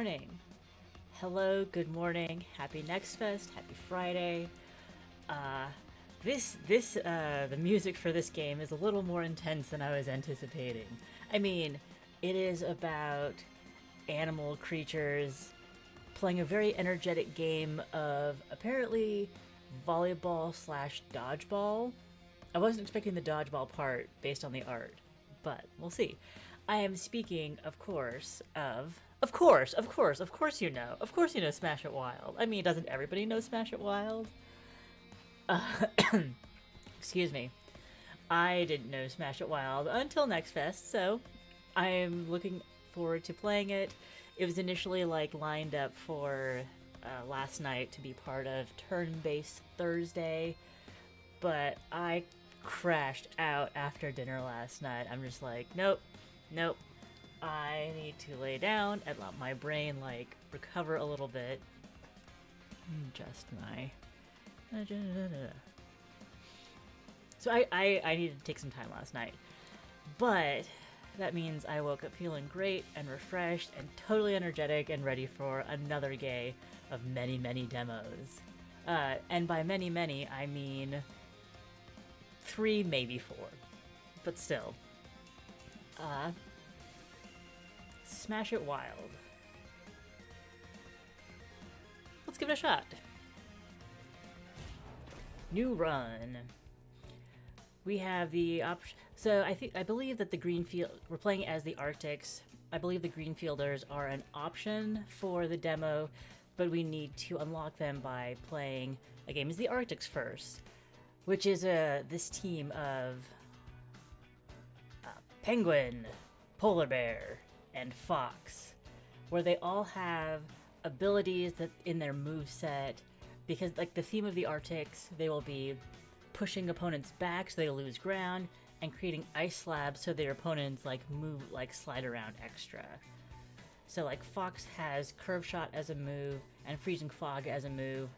morning. Hello, good morning, happy Next Fest, happy Friday. Uh, the music for this game is a little more intense than I was anticipating. I mean, it is about animal creatures playing a very energetic game of apparently volleyball slash dodgeball. I wasn't expecting the dodgeball part based on the art, but we'll see. I am speaking, of course, of course you know Smash It Wild. I mean, doesn't everybody know Smash It Wild? Uh, excuse me. I didn't know Smash It Wild until Next Fest, so I'm looking forward to playing it. It was initially lined up for last night to be part of Turn-Based Thursday, but I crashed out after dinner last night. I'm just like, nope, nope. I need to lay down and let my brain recover a little bit. Adjust my. So I needed to take some time last night, but that means I woke up feeling great and refreshed and totally energetic and ready for another day of many demos. And by many, I mean 3, maybe 4, but still. Smash It Wild. Let's give it a shot. New run. We have the option. So I believe that the Greenfield. We're playing as the Arctics. I believe the Greenfielders are an option for the demo, but we need to unlock them by playing a game as the Arctics first, which is this team of Penguin, Polar Bear, and Fox, where they all have abilities that in their moveset, because the theme of the Arctics, they will be pushing opponents back so they lose ground, and creating ice slabs so their opponents move slide around extra. So Fox has Curve Shot as a move and Freezing Fog as a move,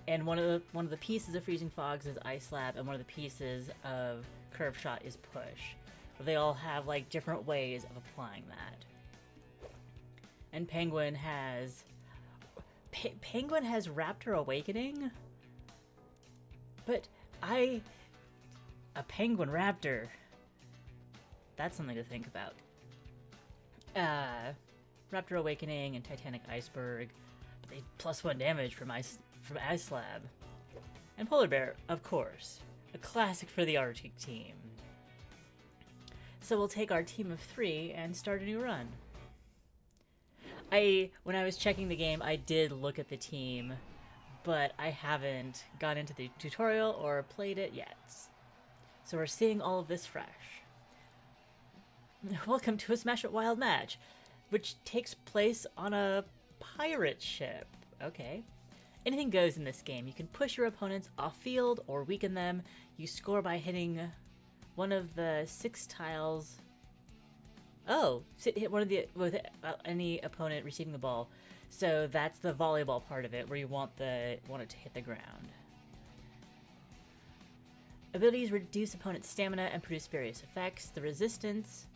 and one of the pieces of Freezing Fogs is Ice Slab, and one of the pieces of Curve Shot is Push. They all have different ways of applying that. And Penguin has Raptor Awakening, but a Penguin Raptor. That's something to think about. Raptor Awakening and Titanic Iceberg, but they +1 damage from Ice Slab. And Polar Bear, of course, a classic for the Arctic team. So we'll take our team of 3 and start a new run. When I was checking the game, I did look at the team, but I haven't gone into the tutorial or played it yet. So we're seeing all of this fresh. Welcome to a Smash It Wild match, which takes place on a pirate ship. Okay. Anything goes in this game. You can push your opponents off field or weaken them. You score by hitting one of the 6 tiles. Oh, hit one of the with any opponent receiving the ball. So that's the volleyball part of it, where you want it to hit the ground. Abilities reduce opponent's stamina and produce various effects. The resistance.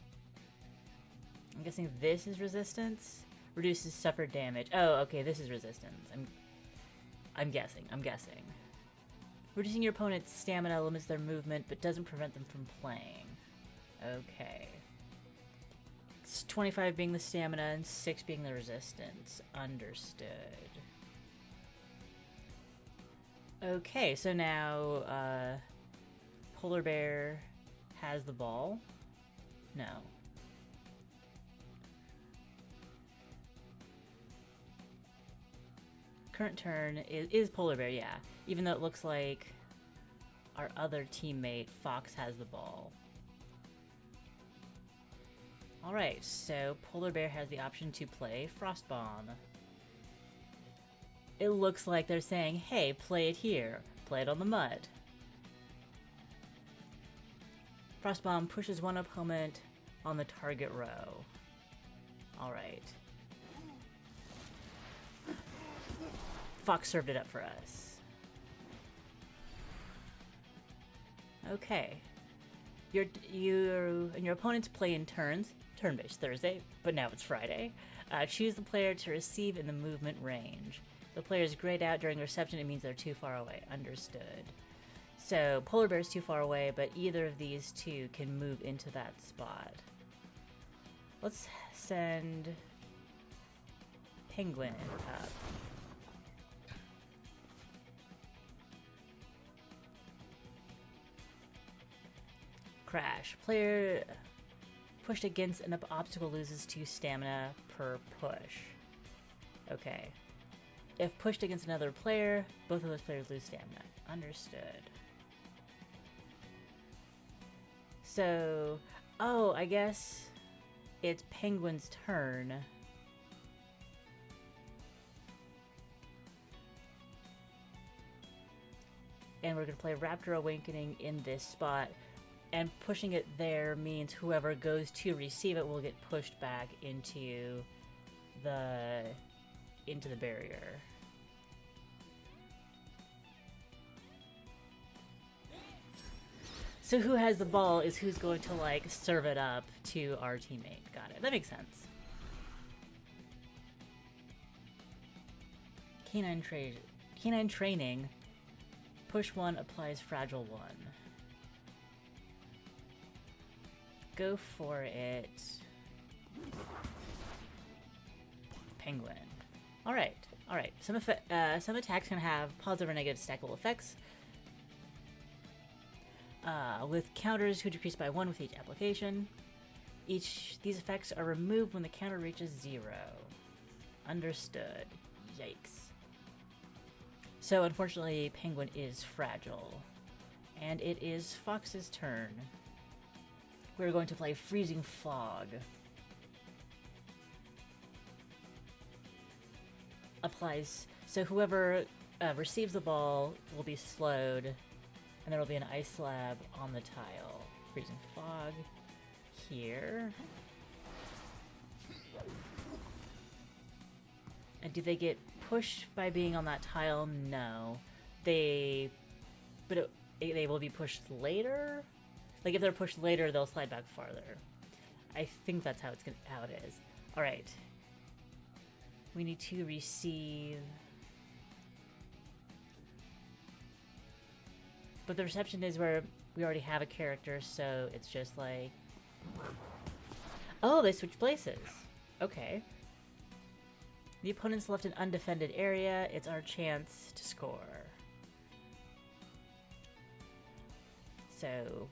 I'm guessing this is resistance. Reduces suffered damage. Oh, okay, this is resistance. I'm guessing. Reducing your opponent's stamina limits their movement, but doesn't prevent them from playing. Okay. 25 being the stamina and 6 being the resistance. Understood. Okay, so now Polar Bear has the ball. No. Current turn is Polar Bear, yeah. Even though it looks like our other teammate, Fox, has the ball. Alright, so Polar Bear has the option to play Frost Bomb. It looks like they're saying, hey, play it here. Play it on the mud. Frost Bomb pushes one opponent on the target row. Alright. Fox served it up for us. Okay. You and your opponents play in turns. Turn-based Thursday, but now it's Friday. Choose the player to receive in the movement range. The player is grayed out during reception. It means they're too far away. Understood. So Polar Bear's too far away, but either of these two can move into that spot. Let's send Penguin up. Crash. Player pushed against an obstacle loses 2 stamina per push. Okay. If pushed against another player, both of those players lose stamina. Understood. So, oh, I guess it's Penguin's turn. And we're going to play Raptor Awakening in this spot. And pushing it there means whoever goes to receive it will get pushed back into the barrier. So who has the ball is who's going to, like, serve it up to our teammate. Got it. That makes sense. Canine training. Push 1 applies fragile 1. Go for it. Penguin. Alright, alright. Some attacks can have positive or negative stackable effects. With counters who decrease by 1 with each application. These effects are removed when the counter reaches 0. Understood. Yikes. So unfortunately, Penguin is fragile. And it is Fox's turn. We're going to play Freezing Fog. Applies, so whoever receives the ball will be slowed, and there will be an ice slab on the tile. Freezing Fog here. And do they get pushed by being on that tile? No. They will be pushed later? Like, if they're pushed later, they'll slide back farther. I think that's how it is. Alright. We need to receive... But the reception is where we already have a character, so it's just like... Oh, they switched places. Okay. The opponent's left an undefended area. It's our chance to score. So...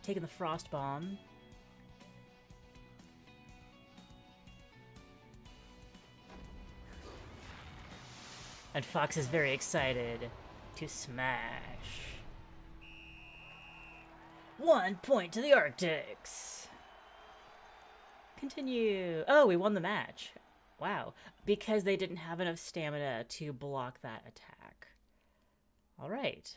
taking the Frost Bomb. And Fox is very excited to smash. 1 point to the Arctics. Continue. Oh, we won the match. Wow. Because they didn't have enough stamina to block that attack. Alright.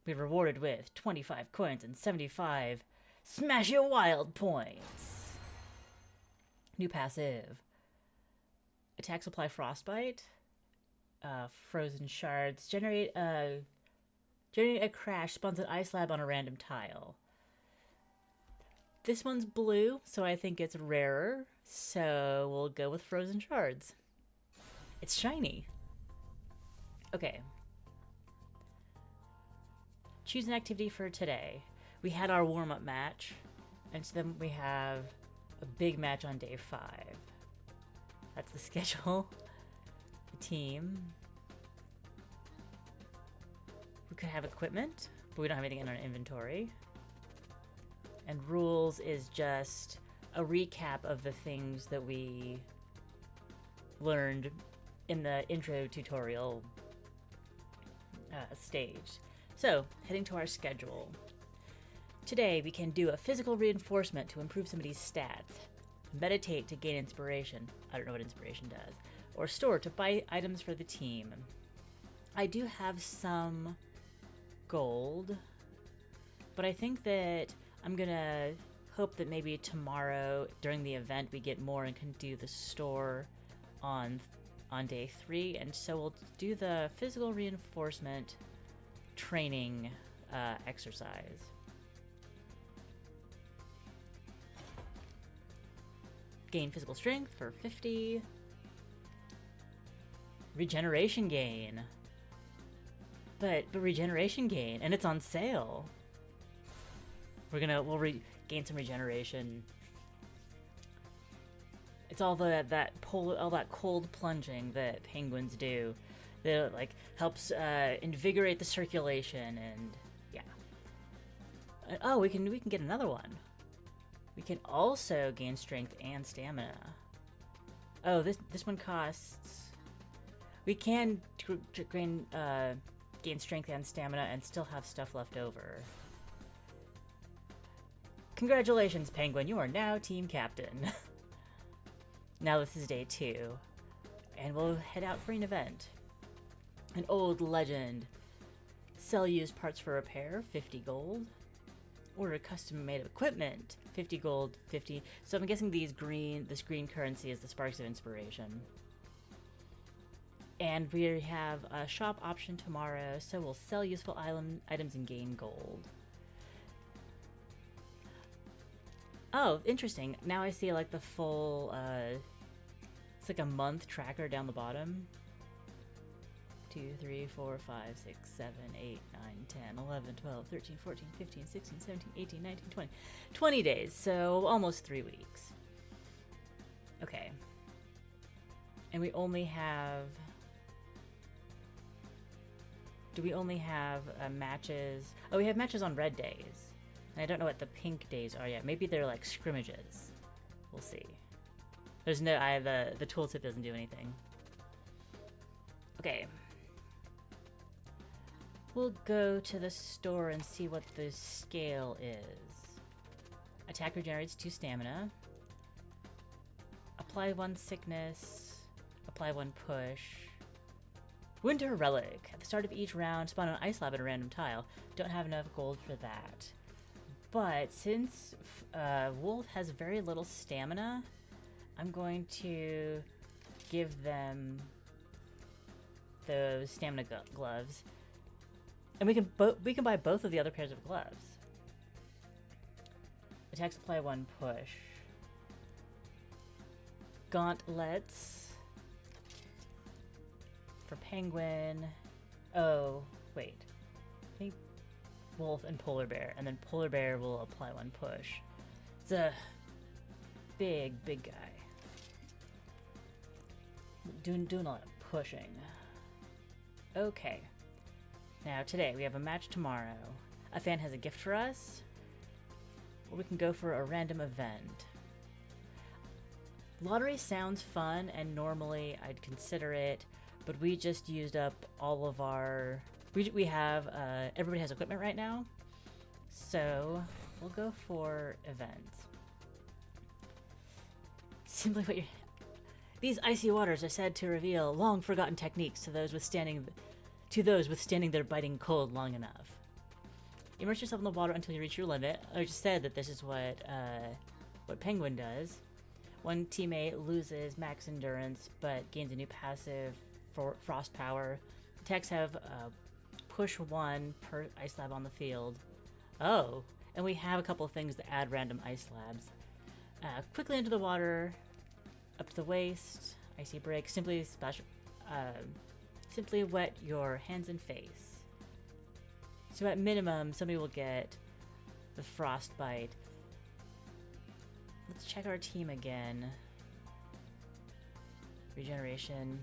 Be rewarded with 25 coins and 75 Smash It Wild points. New passive. Attacks apply Frostbite. Frozen Shards. Generate a crash. Spawns an ice slab on a random tile. This one's blue, so I think it's rarer. So we'll go with Frozen Shards. It's shiny. Okay. Choose an activity for today. We had our warm-up match, and so then we have a big match on day 5. That's the schedule. The team. We could have equipment, but we don't have anything in our inventory. And rules is just a recap of the things that we learned in the intro tutorial stage. So, heading to our schedule. Today, we can do a physical reinforcement to improve somebody's stats, meditate to gain inspiration, I don't know what inspiration does, or store to buy items for the team. I do have some gold, but I think that I'm gonna hope that maybe tomorrow during the event we get more and can do the store on day 3, and so we'll do the physical reinforcement training exercise. gain physical strength for 50. Regeneration gain. But regeneration gain, and it's on sale. We'll gain some regeneration. It's all all that cold plunging that penguins do. That like helps invigorate the circulation, and yeah. Oh, we can get another one. We can also gain strength and stamina. Oh, this one costs. We can gain strength and stamina and still have stuff left over. Congratulations, Penguin! You are now team captain. Now this is day 2, and we'll head out for an event. An old legend. Sell used parts for repair, 50 gold. Order custom-made equipment, 50 gold, 50. So I'm guessing this green currency is the Sparks of Inspiration. And we have a shop option tomorrow, so we'll sell useful items and gain gold. Oh, interesting. Now I see like the full, it's like a month tracker down the bottom. 2, 3, 4, 5, 6, 7, 8, 9, 10, 11, 12, 13, 14, 15, 16, 17, 18, 19, 20. 20 days, so almost 3 weeks. Okay. And we only have... Do we only have matches? Oh, we have matches on red days. And I don't know what the pink days are yet. Maybe they're like scrimmages. We'll see. There's no... the tooltip doesn't do anything. Okay. We'll go to the store and see what the scale is. Attack regenerates 2 stamina. Apply 1 sickness. Apply 1 push. Winter Relic. At the start of each round, spawn an ice lab at a random tile. Don't have enough gold for that. But since Wolf has very little stamina, I'm going to give them those stamina gloves. And we can buy both of the other pairs of gloves. Attacks apply 1 push. Gauntlets for Penguin. Oh, wait. I think Wolf and Polar Bear, and then Polar Bear will apply 1 push. It's a big guy. Doing a lot of pushing. Okay. Now today we have a match tomorrow. A fan has a gift for us, or we can go for a random event. Lottery sounds fun, and normally I'd consider it, but we just used up all of our... We have... everybody has equipment right now, so we'll go for events. Simply what you... These icy waters are said to reveal long-forgotten techniques to those withstanding their biting cold long enough. Immerse yourself in the water until you reach your limit. I just said that this is what Penguin does. One teammate loses max endurance, but gains a new passive for frost power. Attacks have push 1 per ice lab on the field. Oh, and we have a couple of things that add random ice labs. Quickly into the water, up to the waist. Icy break. Simply wet your hands and face. So at minimum, somebody will get the frostbite. Let's check our team again. Regeneration.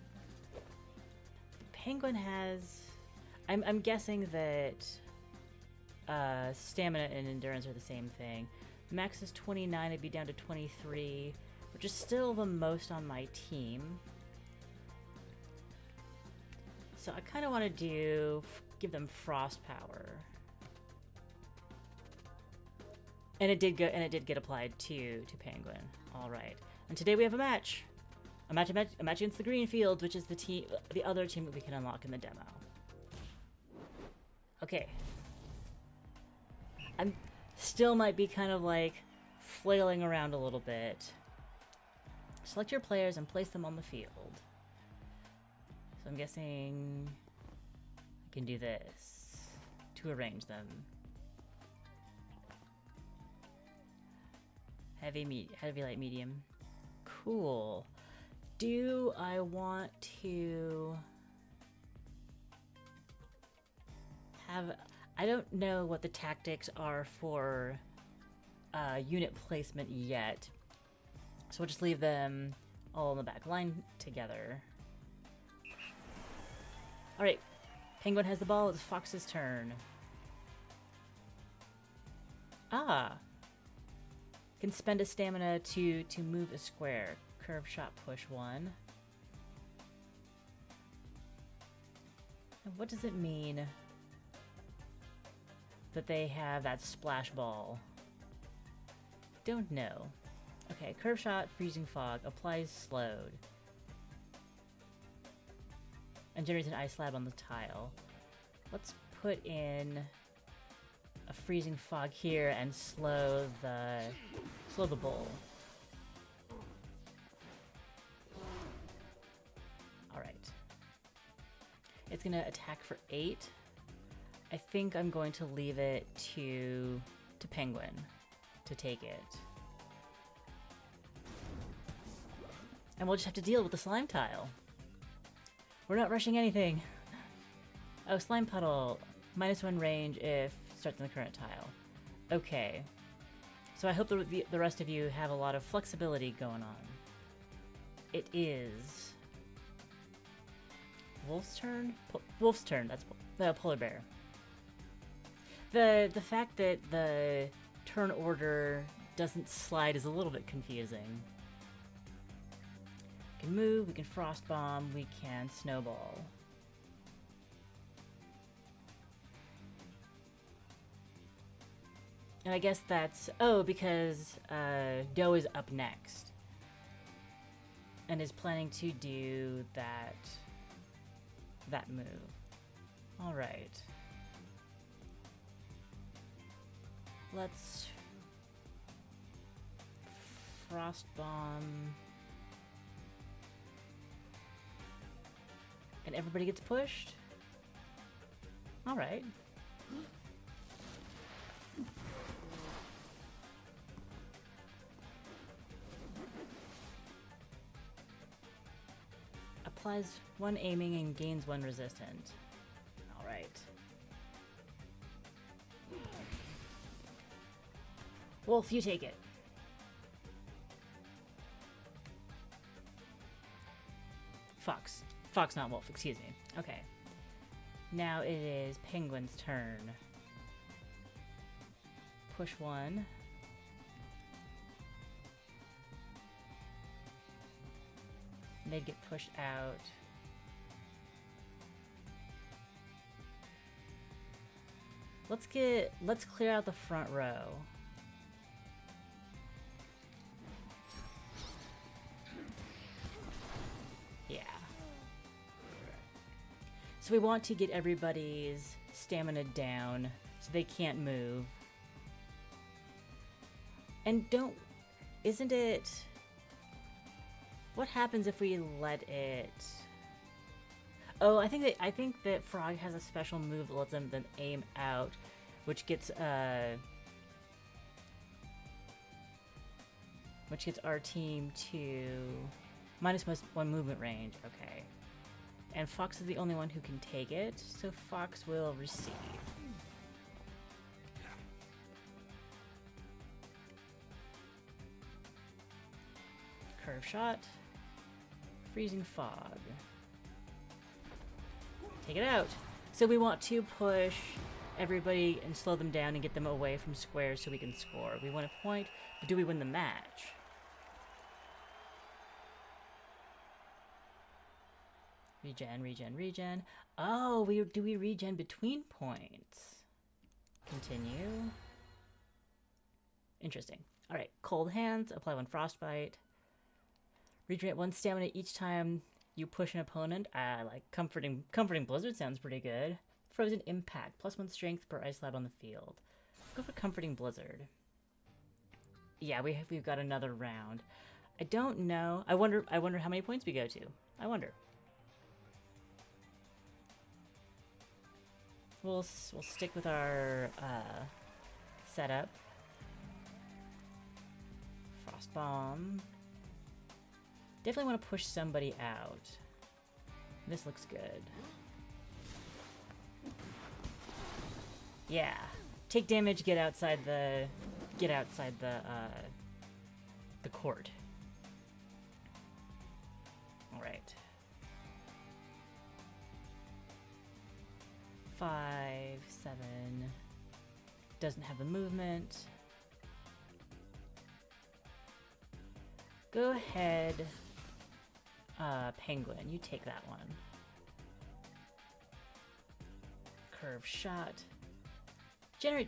Penguin has... I'm guessing that stamina and endurance are the same thing. Max is 29, it'd be down to 23, which is still the most on my team. So I kind of want to give them frost power. And it did get applied to Penguin. All right. And today we have a match. A match against the Greenfields, which is the other team that we can unlock in the demo. Okay. I'm still might be kind of like flailing around a little bit. Select your players and place them on the field. So I'm guessing I can do this to arrange them. Heavy, light, medium. Cool. Do I want to have... I don't know what the tactics are for unit placement yet. So we'll just leave them all in the back line together. Alright. Penguin has the ball. It's Fox's turn. Ah. Can spend a stamina to move a square. Curve shot push 1. And what does it mean that they have that splash ball? Don't know. Okay, curve shot, freezing fog, applies slowed. And generates an ice slab on the tile. Let's put in a freezing fog here and slow the bull. Alright. It's gonna attack for 8. I think I'm going to leave it to Penguin to take it. And we'll just have to deal with the slime tile. We're not rushing anything. Oh, slime puddle. -1 range if starts on the current tile. Okay. So I hope the rest of you have a lot of flexibility going on. It is Wolf's turn? Wolf's turn, that's the polar bear. The fact that the turn order doesn't slide is a little bit confusing. We can move, we can frost bomb, we can snowball. And I guess that's... Oh, because Doe is up next. And is planning to do that move. Alright. Let's... Frost bomb. And everybody gets pushed? Alright. Applies 1 aiming and gains 1 resistant. Alright. Wolf, you take it. Fox. Fox, not Wolf, excuse me. Okay. Now it is Penguin's turn. Push 1. They'd get pushed out. Let's clear out the front row. Yeah. So we want to get everybody's stamina down so they can't move. And isn't it... What happens if we let it... Oh, I think that Frog has a special move that lets them then aim out, which gets our team to -1 movement range. Okay. And Fox is the only one who can take it, so Fox will receive. Curve shot. Freezing fog. Take it out. So we want to push everybody and slow them down and get them away from squares so we can score. We want a point, but do we win the match? Regen, regen, regen. Oh, do we regen between points? Continue. Interesting. Alright, cold hands, apply 1 frostbite. Regenerate 1 stamina each time you push an opponent. Like comforting blizzard sounds pretty good. Frozen impact, +1 strength per ice slab on the field. Go for comforting blizzard. Yeah, we've got another round. I don't know. I wonder how many points we go to. I wonder. We'll stick with our setup. Frost bomb. Definitely want to push somebody out. This looks good. Yeah. Take damage, get outside the court. All right. 5, 7. Doesn't have the movement. Go ahead, Penguin. You take that one. Curve shot.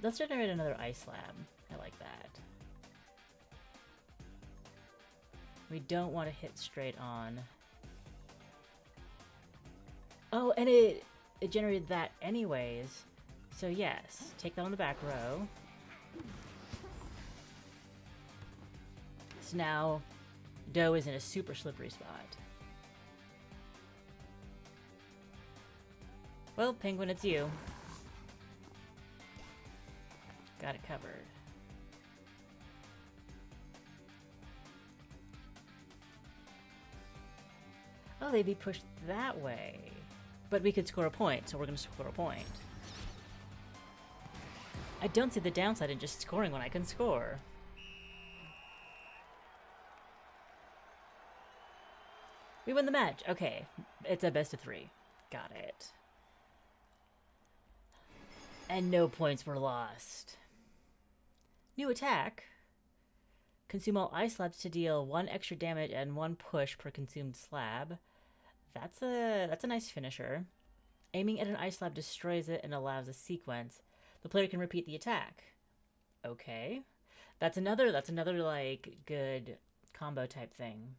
Let's generate another ice slab. I like that. We don't want to hit straight on. Oh, and it generated that anyways. So yes, take that on the back row. So now Doe is in a super slippery spot. Well, Penguin, it's you. Got it covered. Oh, they'd be pushed that way. But we could score a point, so we're going to score a point. I don't see the downside in just scoring when I can score. We win the match. Okay, it's a best of 3. Got it. And no points were lost. New attack. Consume all ice slabs to deal 1 extra damage and 1 push per consumed slab. That's a nice finisher. Aiming at an ice slab destroys it and allows a sequence. The player can repeat the attack. Okay. That's another like good combo type thing.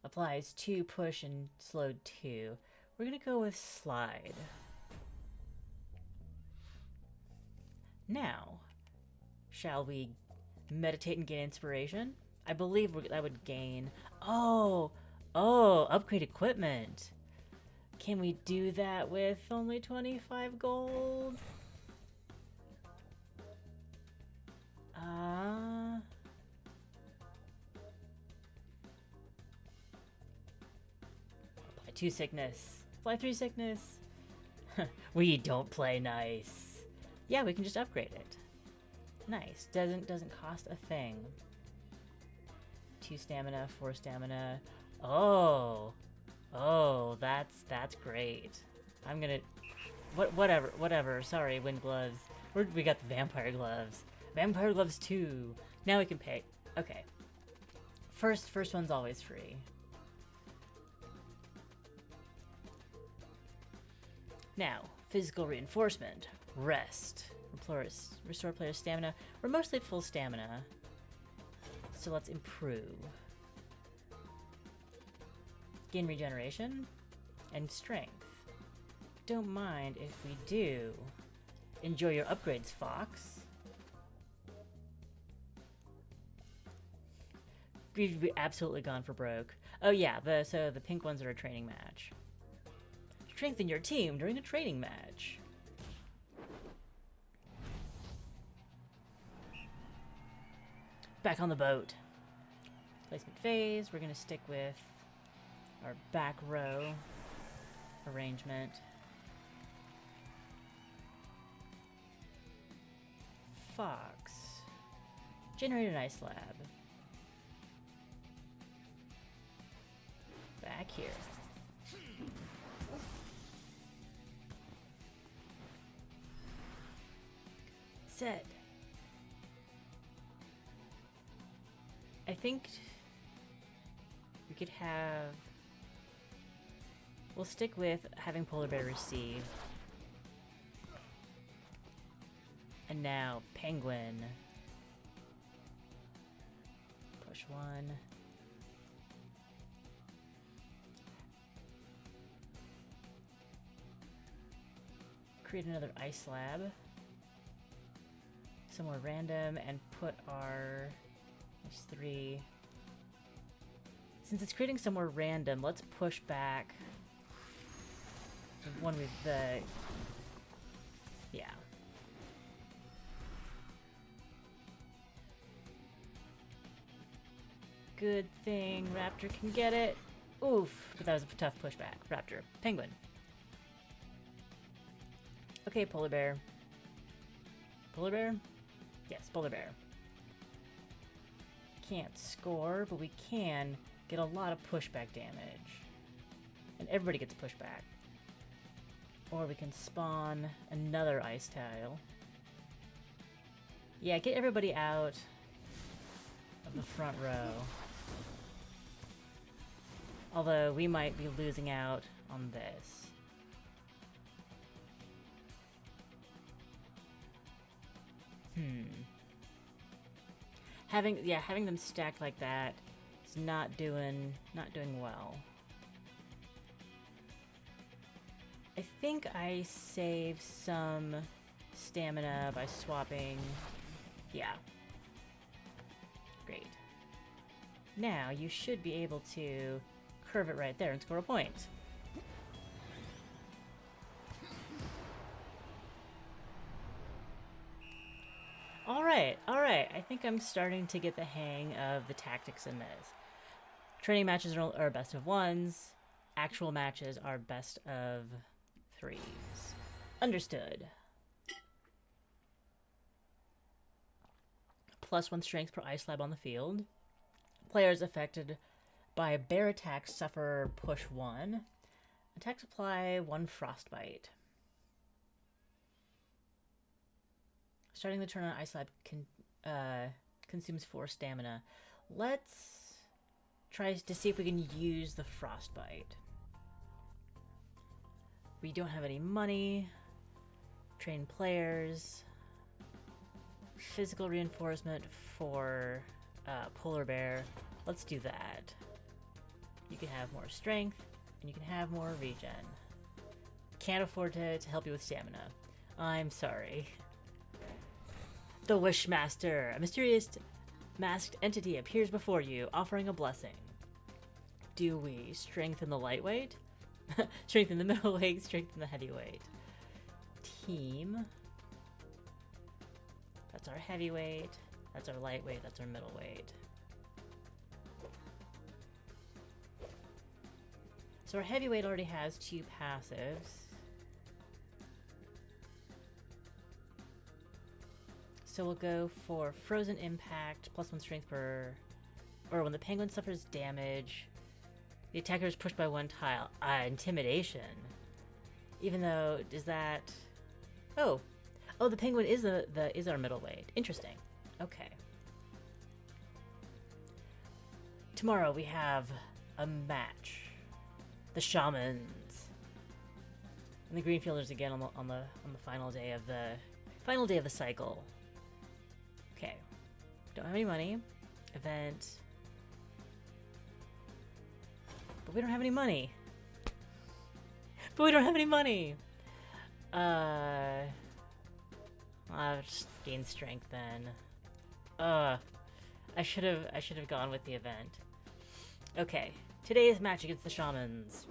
Applies 2 push and slowed 2. We're gonna go with slide. Now, shall we meditate and gain inspiration? I believe that would gain... Oh, upgrade equipment. Can we do that with only 25 gold? Apply 2 sickness. Apply 3 sickness. We don't play nice. Yeah, we can just upgrade it. Nice. Doesn't cost a thing. 2 stamina, 4 stamina. Oh, that's great. I'm gonna... Whatever. Sorry, wind gloves. We got the vampire gloves. Vampire gloves 2. Now we can pay. Okay. First one's always free. Now, physical reinforcement. Rest. Restore player stamina. We're mostly at full stamina. So let's improve. Gain regeneration and strength. Don't mind if we do. Enjoy your upgrades, Fox. We've absolutely gone for broke. Oh yeah, so the pink ones are a training match. Strengthen your team during a training match. Back on the boat. Placement phase. We're gonna stick with our back row arrangement. Fox. Generate an ice lab. Back here. Set. I think we could have... We'll stick with having Polar Bear receive. And now, Penguin. Push 1. Create another ice slab. Somewhere random and put our... There's 3. Since it's creating somewhere random, let's push back the one with the... Yeah. good thing Raptor can get it. Oof, but that was a tough pushback. Raptor. Penguin. Okay, Polar Bear. Polar Bear? Yes, Polar Bear. Can't score, but we can get a lot of pushback damage. And everybody gets pushback. Or we can spawn another ice tile. Yeah, get everybody out of the front row. Although we might be losing out on this. Having them stacked like that is not doing well. I think I save some stamina by swapping. Yeah. Great. Now you should be able to curve it right there and score a point. Alright. I think I'm starting to get the hang of the tactics in this. Training matches are best of ones. Actual matches are best of threes. Understood. +1 strength per ice slab on the field. Players affected by a bear attack suffer push 1. Attacks apply 1 frostbite. Starting the turn on ice slab consumes 4 stamina. Let's try to see if we can use the frostbite. We don't have any money. Train players. Physical reinforcement for Polar Bear. Let's do that. You can have more strength, and you can have more regen. Can't afford to help you with stamina. I'm sorry. The Wishmaster. A mysterious masked entity appears before you, offering a blessing. Do we strengthen the lightweight? Strengthen the middleweight, strengthen the heavyweight. Team. That's our heavyweight. That's our lightweight. That's our middleweight. So our heavyweight already has 2 passives. So we'll go for Frozen Impact, +1 strength per... Or when the penguin suffers damage, the attacker is pushed by 1 tile. Intimidation. Even though, is that... Oh, the penguin is is our middleweight. Interesting. Okay. Tomorrow we have a match. The Shamans. And the Greenfielders again on the final day of the cycle. Okay. Don't have any money. Event. But we don't have any money. I'll just gain strength then. I should have gone with the event. Okay, today's match against the Shamans.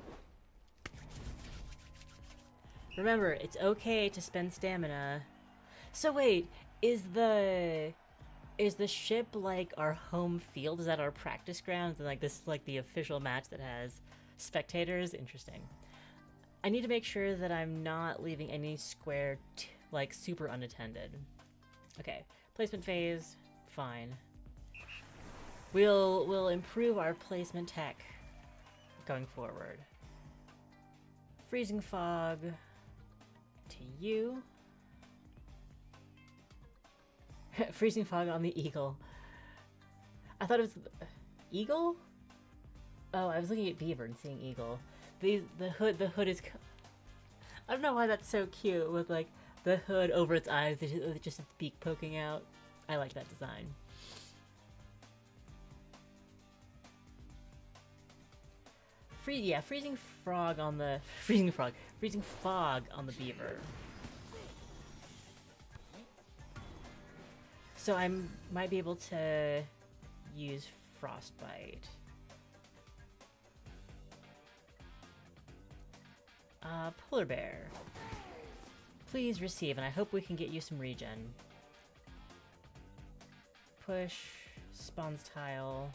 Remember, it's okay to spend stamina. So wait, is the ship like our home field? Is that our practice grounds? And like this is like the official match that has spectators? Interesting. I need to make sure that I'm not leaving any square like super unattended. Okay, placement phase, fine. We'll improve our placement tech going forward. Freezing fog to you. Freezing fog on the eagle. I thought it was eagle. Oh, I was looking at beaver and seeing eagle. The hood is. I don't know why that's so cute with like the hood over its eyes, just its beak poking out. I like that design. Freezing fog on the freezing fog on the beaver. So I might be able to use frostbite. Polar Bear. Please receive, and I hope we can get you some regen. Push, spawns tile.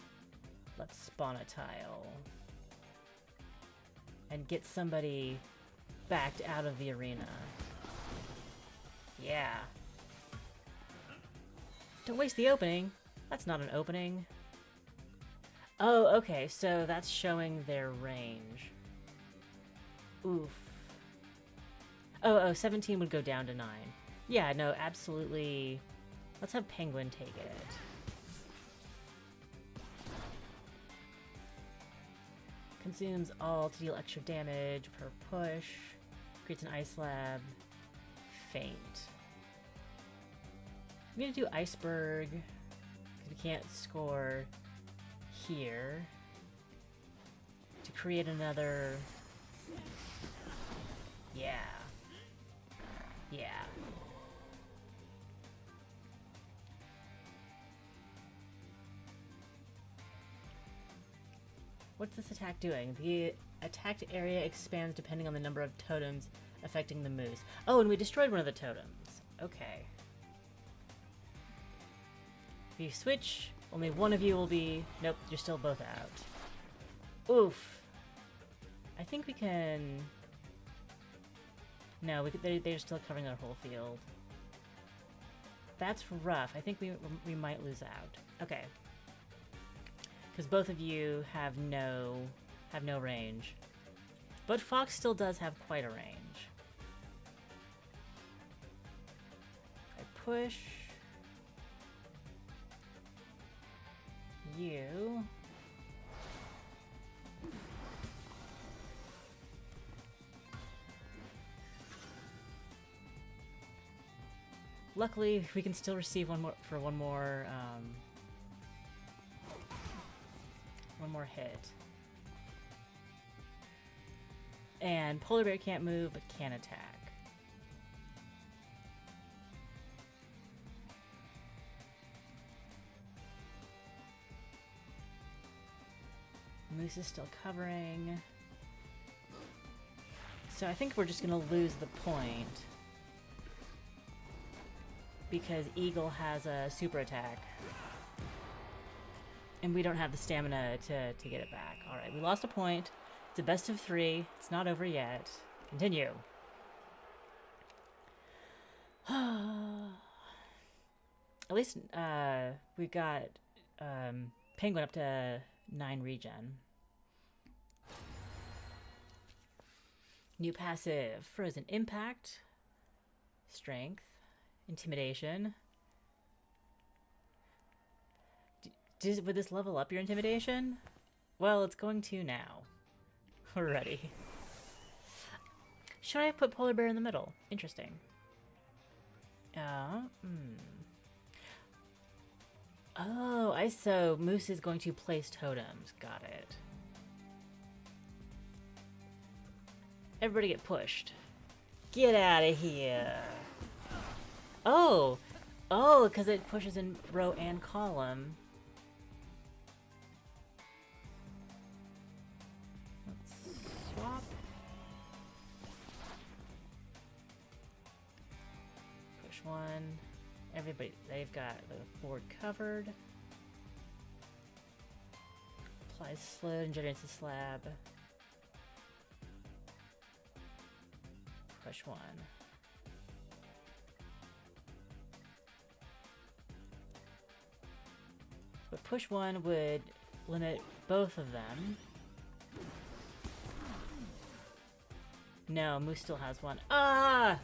Let's spawn a tile. And get somebody backed out of the arena. Yeah. Don't waste the opening. That's not an opening. Oh, okay, so that's showing their range. Oof. Oh, 17 would go down to 9. Yeah, no, absolutely. Let's have Penguin take it. Consumes all to deal extra damage per push. Creates an ice slab. Faint. I'm gonna do Iceberg, because we can't score here. To create another... Yeah. Yeah. What's this attack doing? The attacked area expands depending on the number of totems affecting the moose. Oh, and we destroyed one of the totems. Okay. If you switch, only one of you will be... Nope, you're still both out. Oof. I think we can... No, they're still covering their whole field. That's rough. I think we might lose out. Okay. Because both of you have no range. But Fox still does have quite a range. I push you. Luckily, we can still receive one more hit. And Polar Bear can't move, but can attack. Moose is still covering. So I think we're just gonna lose the point. Because Eagle has a super attack. And we don't have the stamina to get it back. Alright, we lost a point. It's a best of 3. It's not over yet. Continue. At least we got Penguin up to 9 regen. New passive. Frozen Impact. Strength. Intimidation. Would this level up your intimidation? Well, it's going to now. Already. Should I have put Polar Bear in the middle? Interesting. Oh, so Moose is going to place totems. Got it. Everybody get pushed. Get out of here. Oh, because it pushes in row and column. Let's swap. Push one. Everybody, they've got the board covered. Applies slow and generates a slab. Push one. But push one would limit both of them. No, Moose still has one. Ah!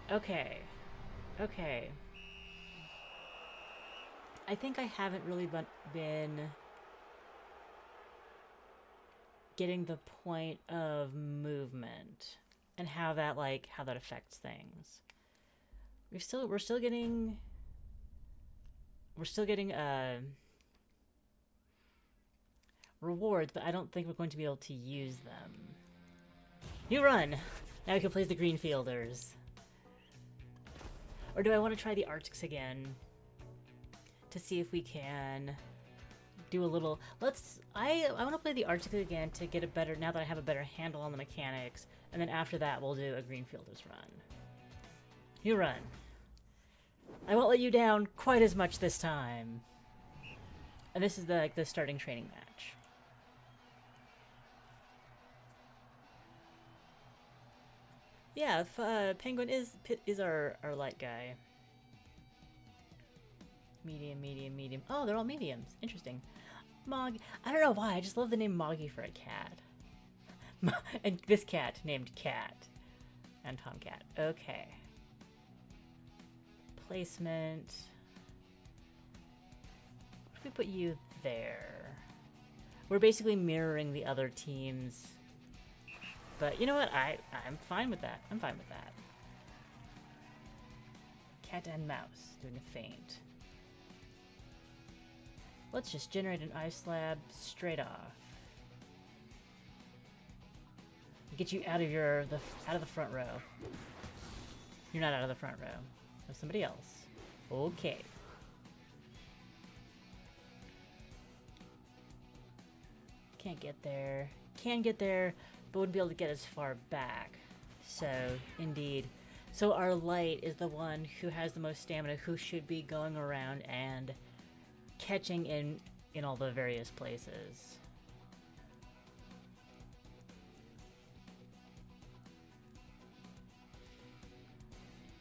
Okay. Okay. I think I haven't really been getting the point of movement and how that affects things. We're still getting rewards, but I don't think we're going to be able to use them. New run! Now we can play the Greenfielders. Or do I want to try the Arctics again? To see if we can do a little... I want to play the Arctic again to get a better... Now that I have a better handle on the mechanics. And then after that, we'll do a Greenfielders run. New run. I won't let you down quite as much this time. And this is the starting training match. Yeah, Penguin is our light guy. Medium, medium, medium. Oh, they're all mediums. Interesting. Mog. I don't know why. I just love the name Moggy for a cat. And this cat named Cat. And Tomcat. Okay. Placement. What if we put you there? We're basically mirroring the other teams. But you know what? I'm fine with that. I'm fine with that. Cat and mouse doing a feint. Let's just generate an ice slab straight off. Get you out of out of the front row. You're not out of the front row. There's somebody else. Okay. Can't get there. Can get there, but wouldn't be able to get as far back. So, indeed. So our light is the one who has the most stamina, who should be going around and catching in all the various places.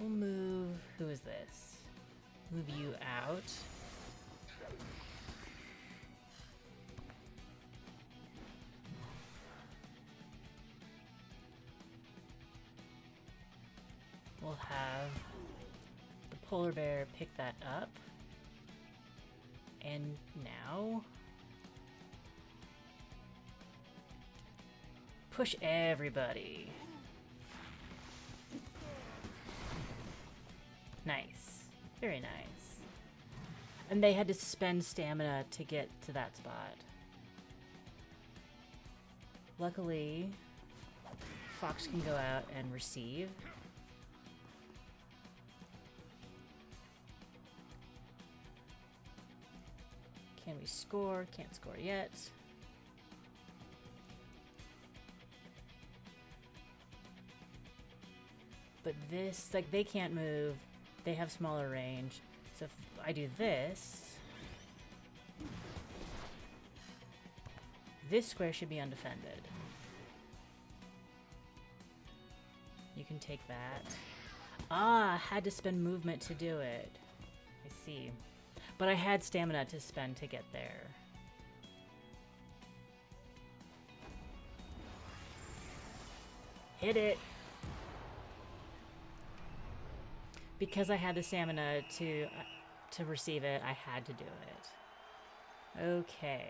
We'll move... Who is this? Move you out. We'll have the polar bear pick that up. And now... push everybody. Nice. Very nice. And they had to spend stamina to get to that spot. Luckily, Fox can go out and receive. Can we score? Can't score yet. But this, like, they can't move. They have smaller range. So if I do this, this square should be undefended. You can take that. Ah, had to spend movement to do it. I see. But I had stamina to spend to get there. Hit it! Because I had the stamina to receive it, I had to do it. Okay.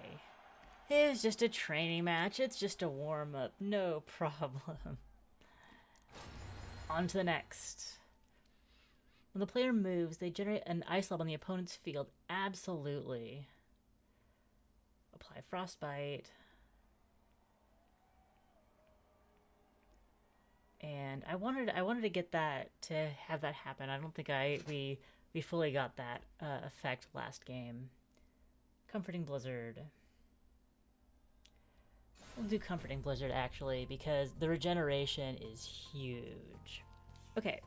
It was just a training match. It's just a warm-up. No problem. On to the next. When the player moves, they generate an ice slab on the opponent's field. Absolutely. Apply frostbite. And I wanted to get that, to have that happen. I don't think we fully got that effect last game. Comforting Blizzard. We'll do Comforting Blizzard actually, because the regeneration is huge. Okay.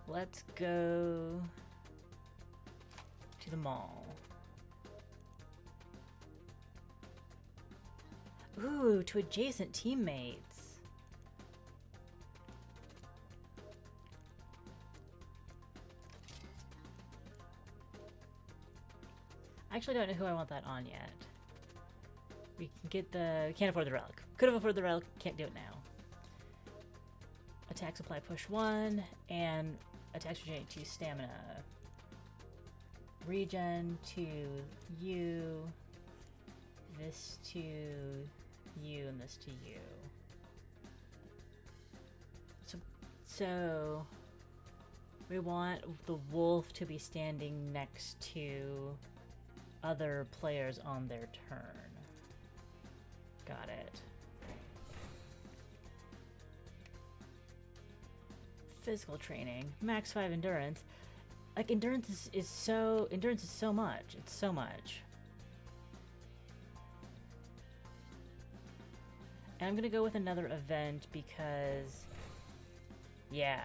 Let's go to the mall. Ooh, to adjacent teammates. I actually don't know who I want that on yet. We can get the... Can't afford the relic. Could have afforded the relic, can't do it now. Attack supply push 1, and attacks regenerate 2 stamina. Regen to you. This to you, and this to you. So we want the wolf to be standing next to other players on their turn. Got it. Physical training, max 5 endurance. Like, endurance is so much. It's so much. And I'm gonna go with another event because, yeah.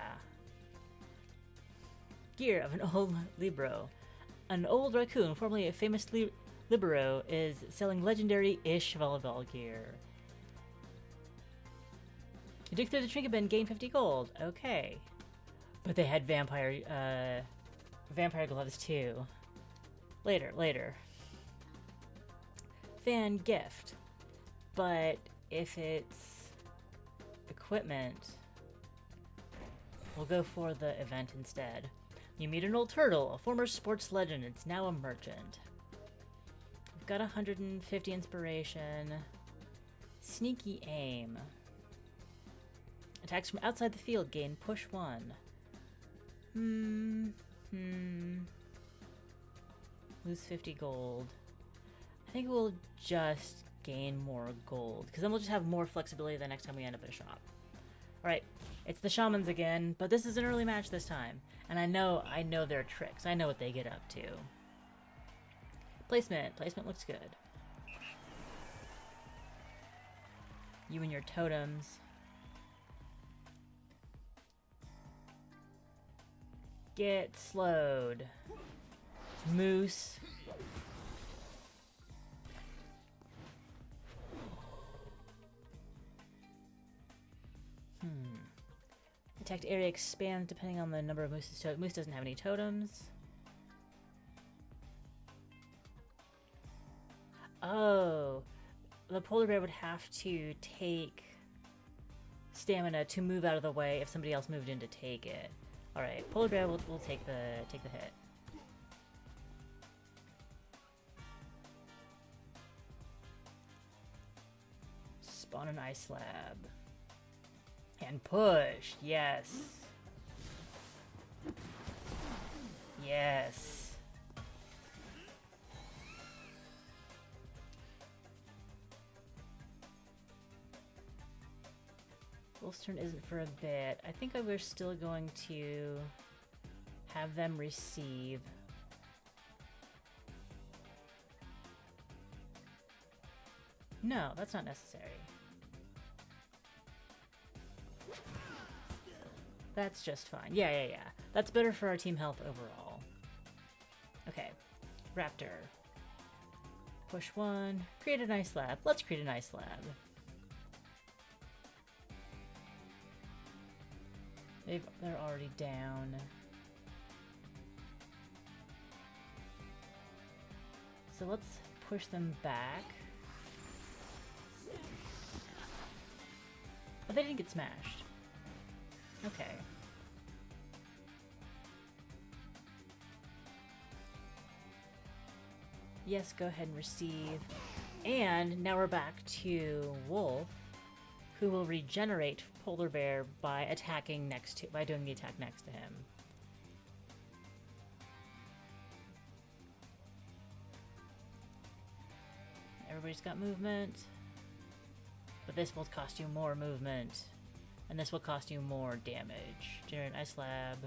Gear of an old Libero. An old raccoon, formerly a famous Libero, is selling legendary-ish volleyball gear. You dig through the trinket bin, gain 50 gold. Okay. But they had vampire gloves too. Later. Fan gift. But if it's equipment, we'll go for the event instead. You meet an old turtle, a former sports legend. It's now a merchant. We've got 150 inspiration. Sneaky aim. Attacks from outside the field gain push 1. Lose 50 gold. I think we'll just gain more gold, because then we'll just have more flexibility the next time we end up in a shop. Alright, it's the shamans again, but this is an early match this time. And I know their tricks. I know what they get up to. Placement looks good. You and your totems. Get slowed. Moose. Attacked area expands depending on the number of Moose's totems. Moose doesn't have any totems. Oh. The polar bear would have to take stamina to move out of the way if somebody else moved in to take it. Alright, polar bear will take the hit. Spawn an ice slab. And push, yes. Yes. Wolf's turn isn't for a bit. I think we're still going to have them receive. No, that's not necessary. That's just fine. Yeah. That's better for our team health overall. Okay. Raptor. Push 1. Create an ice slab. Let's create an ice slab. They're already down. So let's push them back. Oh, they didn't get smashed. Okay. Yes, go ahead and receive. And now we're back to Wolf, who will regenerate Polar Bear by attacking by doing the attack next to him. Everybody's got movement. But this will cost you more movement. And this will cost you more damage. Generate an ice slab.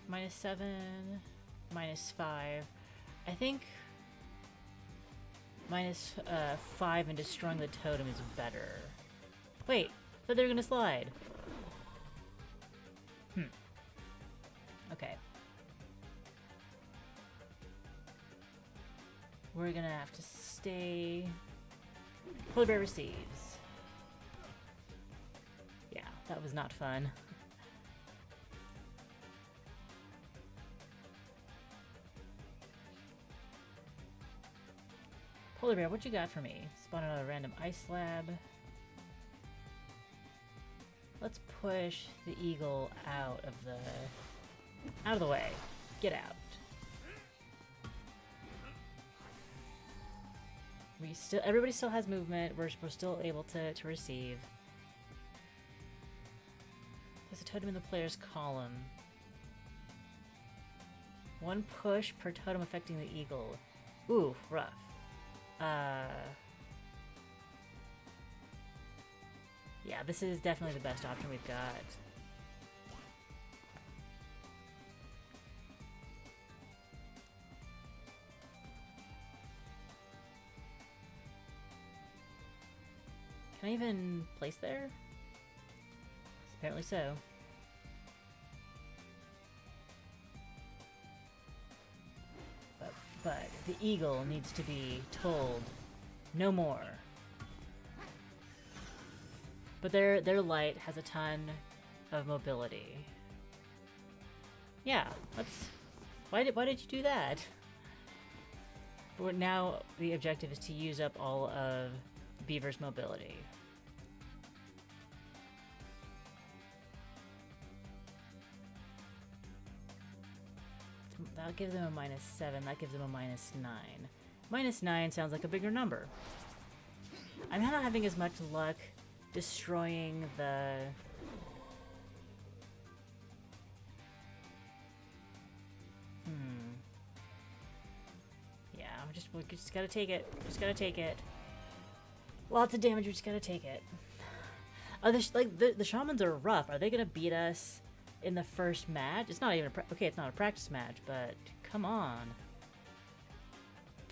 -7. -5. I think -5 and destroying the totem is better. Wait, I thought they were gonna slide. Okay. We're gonna have to stay. Polar Bear receives. Yeah, that was not fun. Polar Bear, what you got for me? Spawn another random ice slab. Let's push the eagle out of the way. Get out. Everybody still has movement. We're still able to receive. There's a totem in the player's column. 1 push per totem affecting the eagle. Ooh, rough. Yeah, this is definitely the best option we've got. Can I even place there? Apparently so. The eagle needs to be told no more. But their light has a ton of mobility. Yeah, why did you do that? But now the objective is to use up all of Beaver's mobility. That gives him a -7, that gives him a -9. -9 sounds like a bigger number. I'm not having as much luck destroying the... Yeah, we just gotta take it. Just gotta take it. Lots of damage, we just gotta take it. The shamans are rough. Are they gonna beat us in the first match? It's not even okay, it's not a practice match, but come on.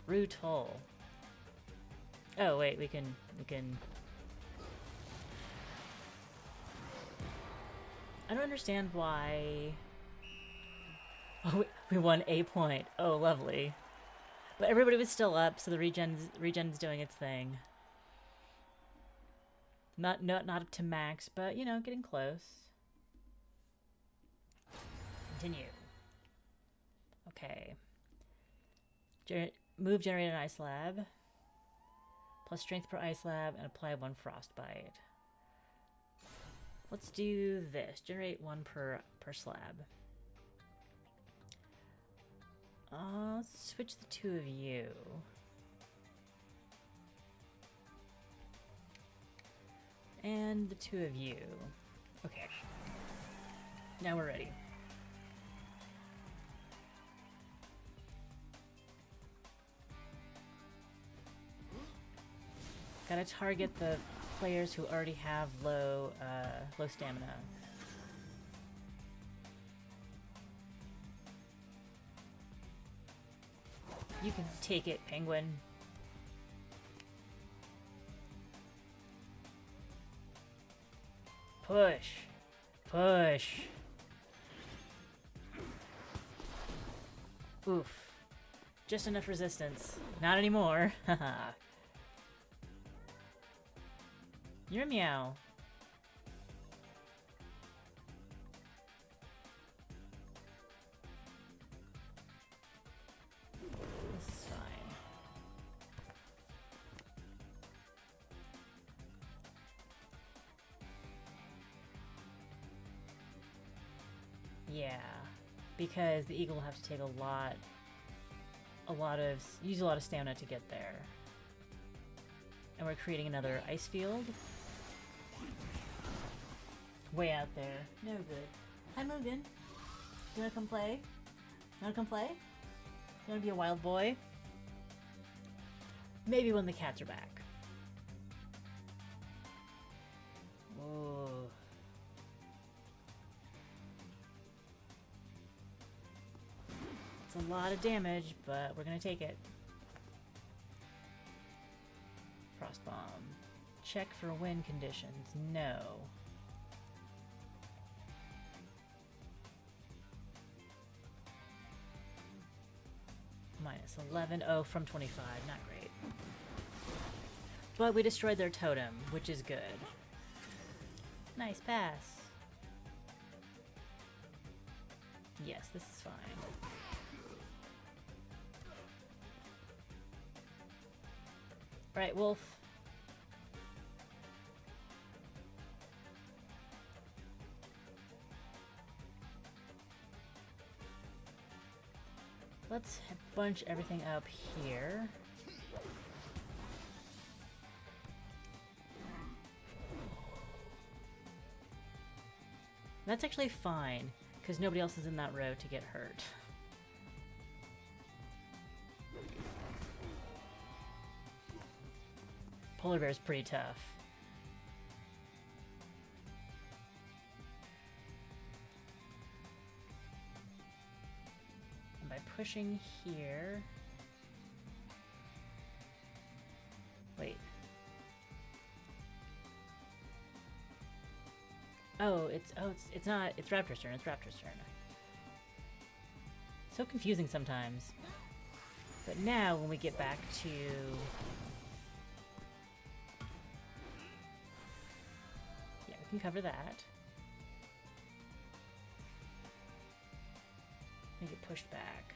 Brutal. Oh wait, we can I don't understand why. Oh, we won a point. Oh, lovely. But everybody was still up, so the regen's doing its thing. Not up to max, but you know, getting close. Continue. Okay. Move generate an ice slab. Plus strength per ice slab and apply 1 frostbite. Let's do this. Generate 1 per slab. Let's switch the 2 of you. And the 2 of you. Okay. Now we're ready. Gotta target the players who already have low stamina. You can take it, penguin. Push. Push. Oof. Just enough resistance. Not anymore. Haha. You're a meow. This is fine. Yeah, because the eagle will have to take use a lot of stamina to get there. And we're creating another ice field. Way out there. No good. Hi, Mugen. You wanna come play? You wanna come play? You wanna be a wild boy? Maybe when the cats are back. Oh. It's a lot of damage, but we're gonna take it. Frost bomb. Check for wind conditions. No. -11. Oh, from 25. Not great. But we destroyed their totem, which is good. Nice pass. Yes, this is fine. Right, Wolf. Let's bunch everything up here. That's actually fine, because nobody else is in that row to get hurt. Polar bear is pretty tough. And by pushing here... Wait. It's not, it's Raptor's turn, it's Raptor's turn. So confusing sometimes. But now, when we get back to... Yeah, we can cover that. Make it pushed back.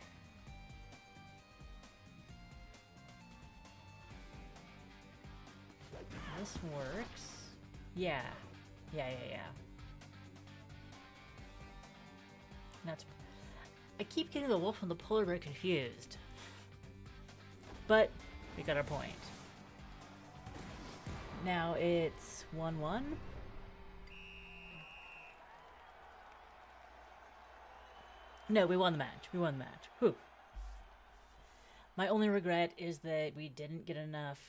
This works. Yeah. Yeah. That's... I keep getting the wolf and the polar bear confused. But we got our point. Now it's 1-1. No, we won the match. We won the match. Whew. My only regret is that we didn't get enough...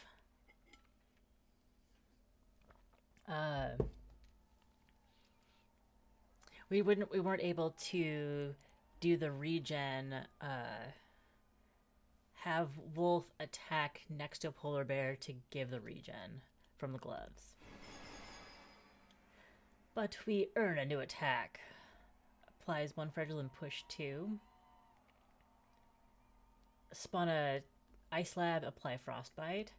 we weren't able to do the regen, have Wolf attack next to Polar Bear to give the regen from the gloves. But we earn a new attack. Applies 1 fragile and push 2. Spawn a ice slab, apply frostbite.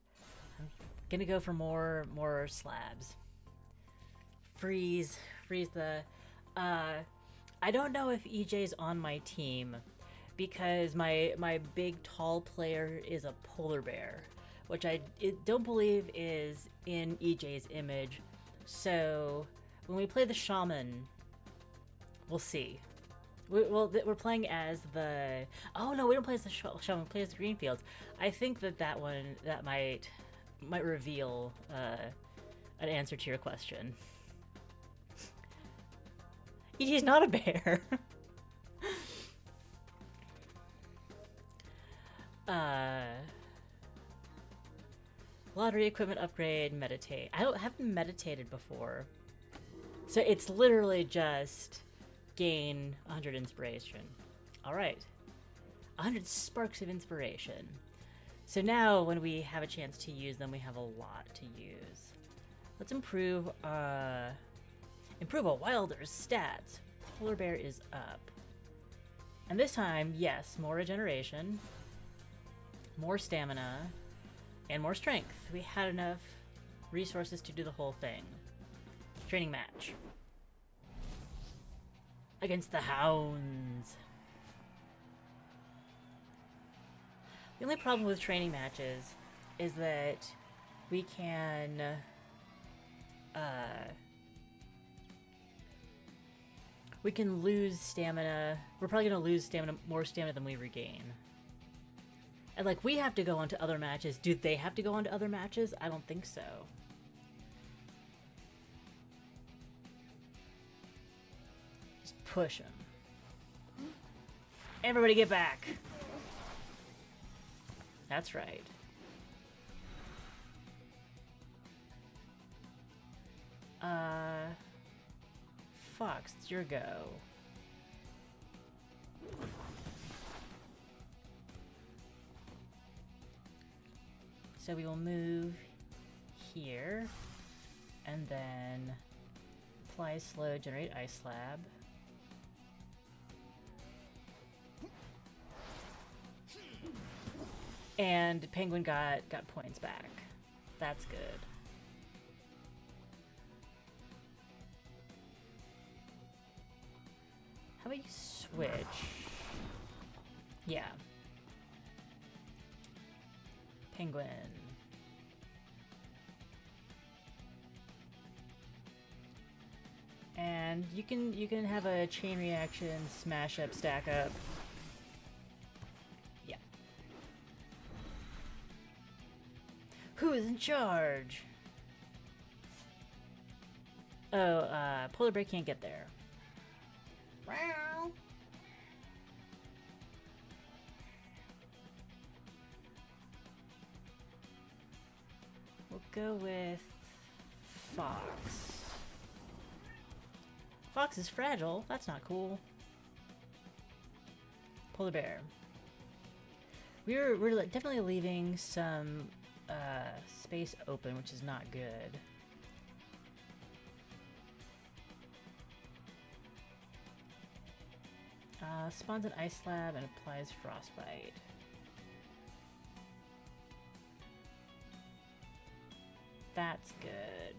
I'm gonna go for more slabs. Freeze the... I don't know if EJ's on my team because my big tall player is a polar bear, which I don't believe is in EJ's image. So when we play the shaman, we'll see. We're playing as the... Oh no, we don't play as the shaman. We play as the Greenfields. I think that might reveal an answer to your question. EJ's not a bear. Lottery equipment upgrade, meditate. I haven't meditated before. So it's literally just gain 100 inspiration. Alright. 100 sparks of inspiration. So now when we have a chance to use them, we have a lot to use. Let's improve a wilder's stats. Polar bear is up. And this time, yes, more regeneration, more stamina, and more strength. We had enough resources to do the whole thing. Training match. Against the hounds. The only problem with training matches is that we can lose stamina. We're probably gonna lose more stamina than we regain. And like, we have to go on to other matches. Do they have to go on to other matches? I don't think so. Just push them. Everybody get back. That's right. Fox, it's your go. So we will move here, and then apply slow, generate ice slab. And Penguin got points back. That's good. How about you switch? Yeah. Penguin. And you can have a chain reaction, smash up, stack up. Yeah. Who is in charge? Oh, Polar Bear can't get there. We'll go with Fox. Fox is fragile. That's not cool. Polar Bear. We're definitely leaving some space open, which is not good. Spawns an ice slab and applies frostbite. That's good.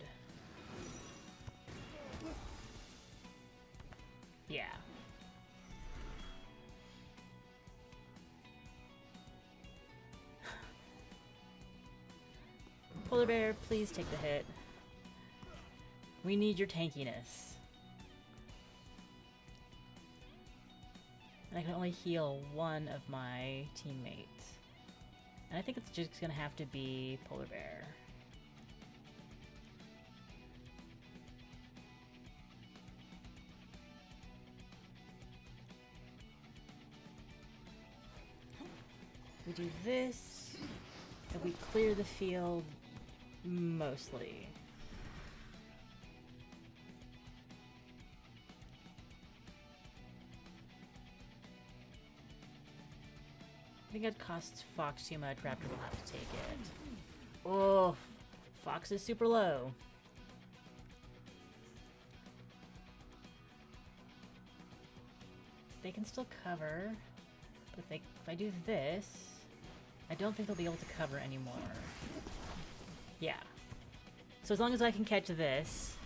Yeah. Polar Bear, please take the hit. We need your tankiness. And I can only heal one of my teammates. And I think it's just gonna have to be Polar Bear. We do this, and we clear the field mostly. I think it costs Fox too much. Raptor will have to take it. Oh, Fox is super low. They can still cover, but if I do this, I don't think they'll be able to cover anymore. Yeah. So as long as I can catch this,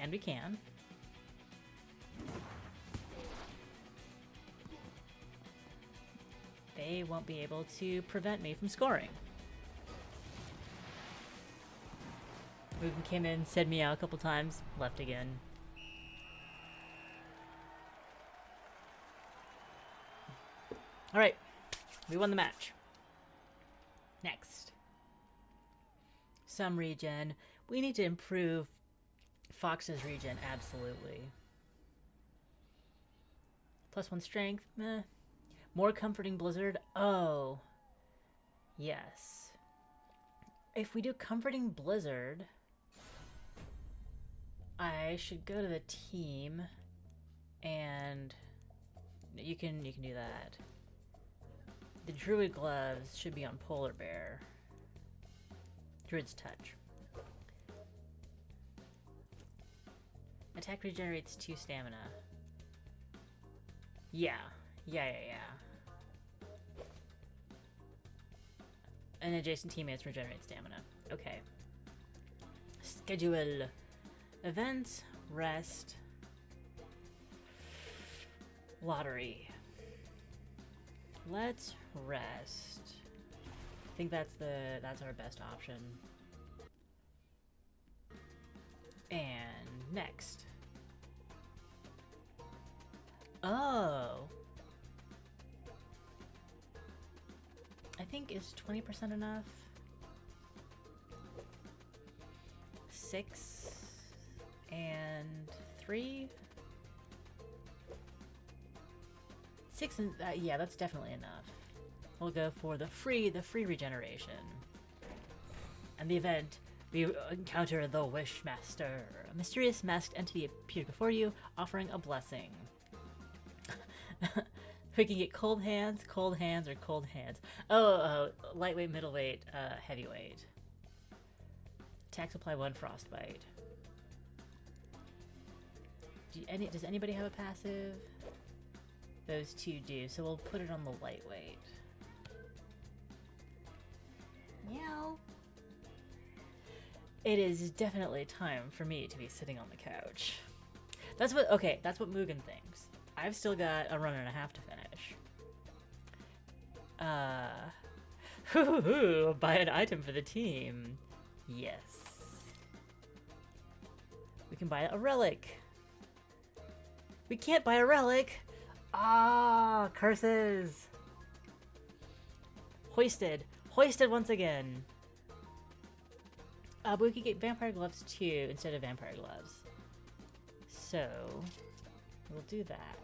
and we can. They won't be able to prevent me from scoring. Mugen came in, said meow a couple times, left again. Alright, we won the match. Next. Some regen. We need to improve Fox's regen, absolutely. +1 strength, meh. More comforting blizzard, oh. Yes. If we do comforting blizzard, I should go to the team and you can do that. The Druid gloves should be on Polar Bear. Druid's touch. Attack regenerates 2 stamina. Yeah. And adjacent teammates regenerate stamina. Okay. Schedule. Events, rest, lottery. Let's rest. I think that's our best option. And next. Oh. I think is 20% enough? 6 and 3? 6 and yeah, that's definitely enough. We'll go for the free regeneration. And the event, we encounter the Wishmaster. A mysterious masked entity appears before you, offering a blessing. We can get cold hands, or cold hands. Oh, lightweight, middleweight, heavyweight. Attacks apply 1 frostbite. Does anybody have a passive? Those 2 do, so we'll put it on the lightweight. Meow. It is definitely time for me to be sitting on the couch. That's what Mugen thinks. I've still got a run and a half to finish. Buy an item for the team. Yes. We can buy a relic. We can't buy a relic. Ah, curses. Hoisted once again. But we could get vampire gloves too instead of vampire gloves. So we'll do that.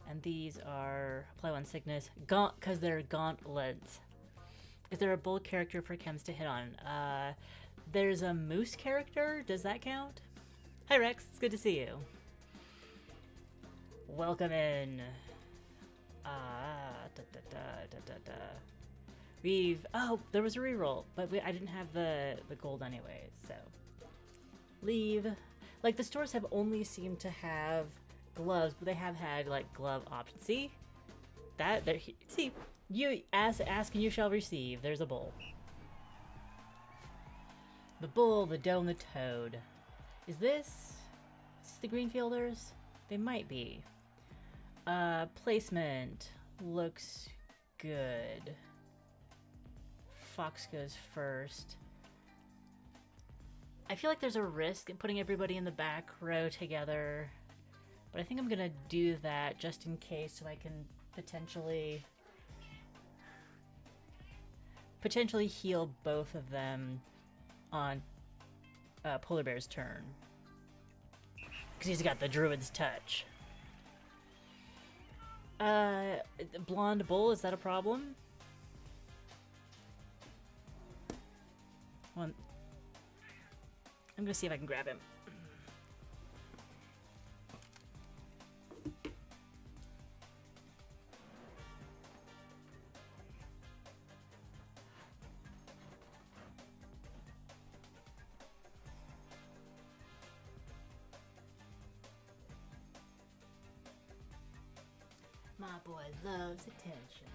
And these are apply 1 sickness, because they're gauntlets. Is there a bold character for chems to hit on? There's a moose character. Does that count? Hi Rex, it's good to see you. Welcome in. There was a reroll, but I didn't have the gold anyways, so. Leave. Like, the stores have only seemed to have gloves, but they have had, like, glove options. See? See, you ask and you shall receive. There's a bowl. The bull, the doe, and the toad. Is this the Greenfielders? They might be. Placement looks good. Fox goes first. I feel like there's a risk in putting everybody in the back row together, but I think I'm gonna do that just in case, so I can potentially heal both of them on Polar Bear's turn, because he's got the Druid's touch. Blonde bull, is that a problem? One. I'm gonna see if I can grab him. My boy loves attention.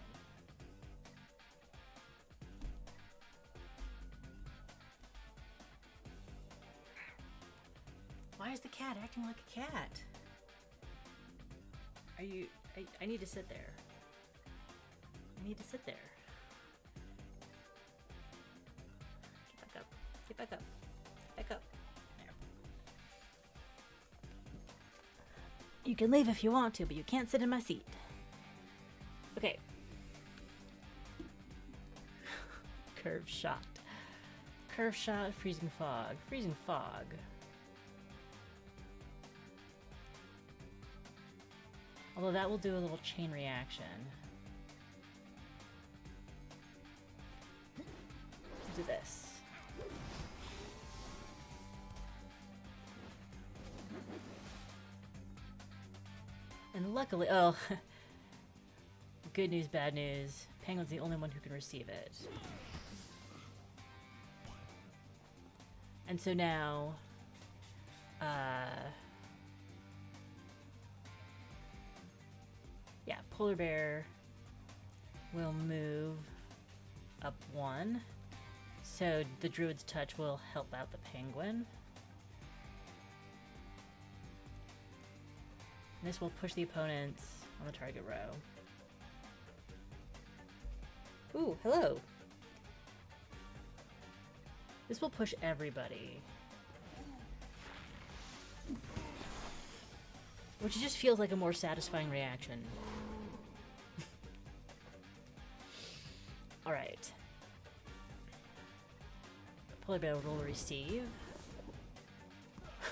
Why is the cat acting like a cat? Are you... I need to sit there. I need to sit there. Get back up. Get back up. Get back up. There. You can leave if you want to, but you can't sit in my seat. Okay. Curve shot. Curve shot, freezing fog. Freezing fog. Although that will do a little chain reaction. Let's do this. And luckily, oh, good news, bad news. Penguin's the only one who can receive it. And so now, yeah, Polar Bear will move up one. So the Druid's touch will help out the Penguin. And this will push the opponents on the target row. Ooh, hello. This will push everybody. Which just feels like a more satisfying reaction. Alright. Polar Bear will receive.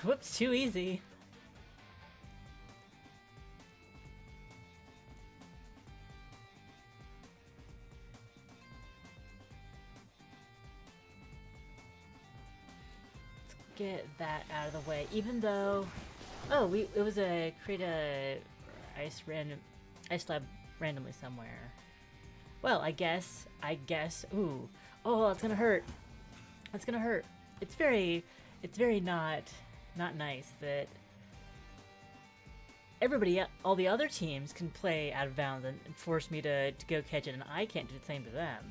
Whoops, too easy. Get that out of the way, even though, oh, it was a create a ice lab randomly somewhere. Well, I guess, ooh, oh, it's gonna hurt. It's gonna hurt. It's very not nice that everybody, all the other teams can play out of bounds and force me to go catch it, and I can't do the same to them.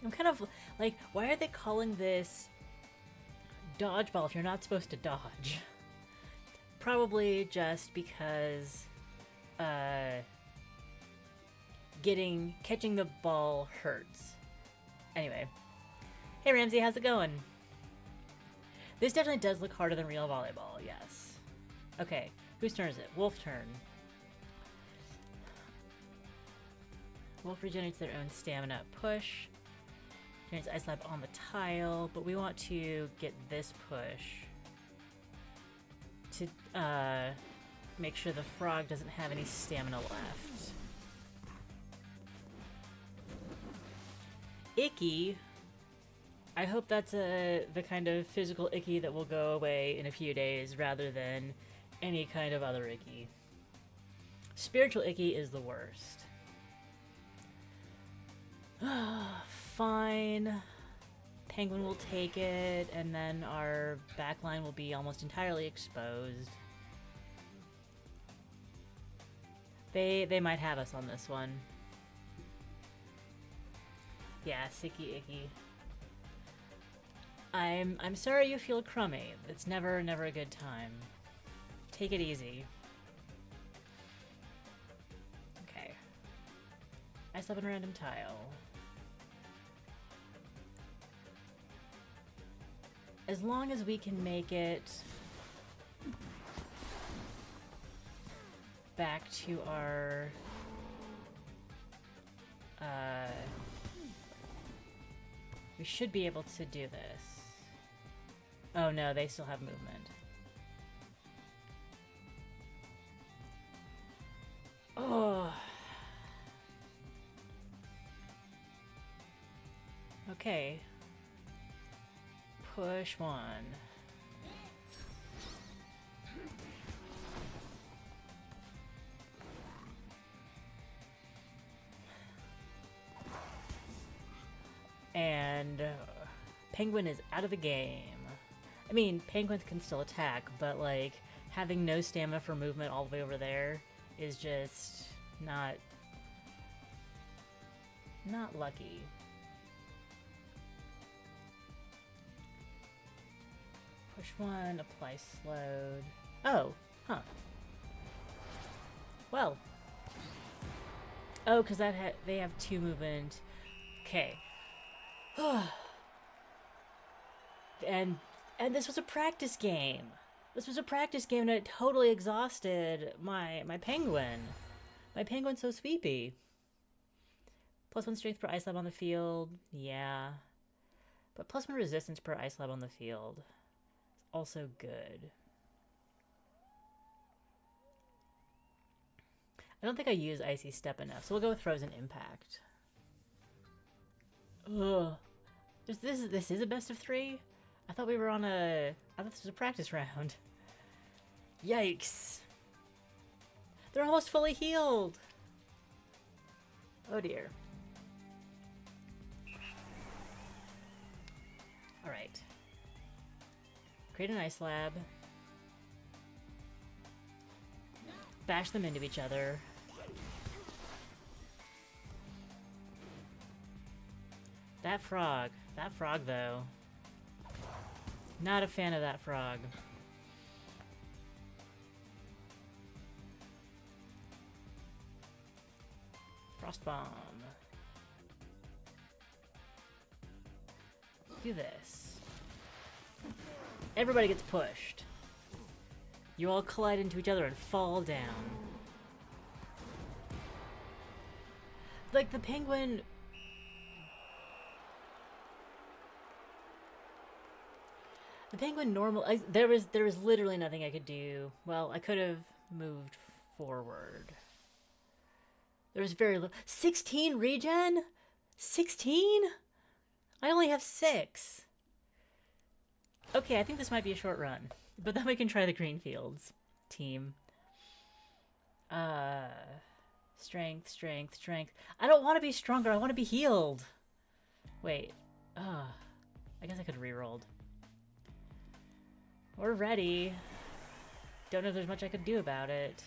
I'm kind of like, why are they calling this dodgeball if you're not supposed to dodge? Probably just because catching the ball hurts. Anyway. Hey Ramsey, how's it going? This definitely does look harder than real volleyball, yes. Okay, whose turn is it? Wolf turn. Wolf regenerates their own stamina. Push. Generates Ice Lab on the tile, but we want to get this push to make sure the frog doesn't have any stamina left. Icky. I hope that's the kind of physical icky that will go away in a few days rather than any kind of other icky. Spiritual icky is the worst. Fine. Penguin will take it, and then our backline will be almost entirely exposed. They might have us on this one. Yeah, sicky icky. I'm sorry you feel crummy. It's never a good time. Take it easy. Okay. Ice up a random tile. As long as we can make it back to our we should be able to do this. Oh no, they still have movement. Oh. Okay. Push one. And Penguin is out of the game. I mean, Penguins can still attack, but like having no stamina for movement all the way over there is just not lucky. Push one, apply slowed. Oh, huh. Well. Oh, because they have 2 movement. Okay. and this was a practice game. This was a practice game and it totally exhausted my penguin. My penguin's so sweepy. +1 strength per ice lab on the field. Yeah. But +1 resistance per ice lab on the field. It's also good. I don't think I use Icy Step enough, so we'll go with Frozen Impact. Ugh. This is a best of 3? I thought we were on a... I thought this was a practice round. Yikes. They're almost fully healed. Oh dear. Alright. Create an ice lab. Bash them into each other. That frog though. Not a fan of that frog. Frost Bomb. Do this. Everybody gets pushed. You all collide into each other and fall down. Like the penguin... The penguin normal... there was literally nothing I could do. Well, I could have moved forward. There was very little... 16 regen? 16? I only have 6. Okay, I think this might be a short run. But then we can try the Greenfields team. Strength, strength, strength. I don't want to be stronger. I want to be healed. Wait. I guess I could have rerolled. We're ready. Don't know if there's much I could do about it.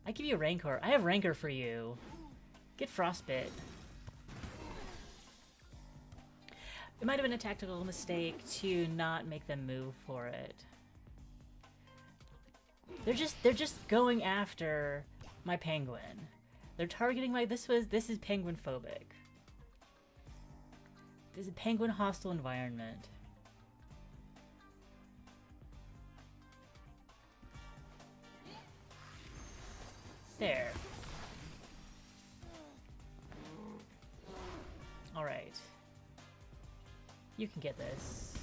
I give you Rancor. I have Rancor for you. Get Frostbit. It might have been a tactical mistake to not make them move for it. They're just going after my penguin. They're targeting my... This is penguin phobic. This is a penguin hostile environment. There. Alright. You can get this.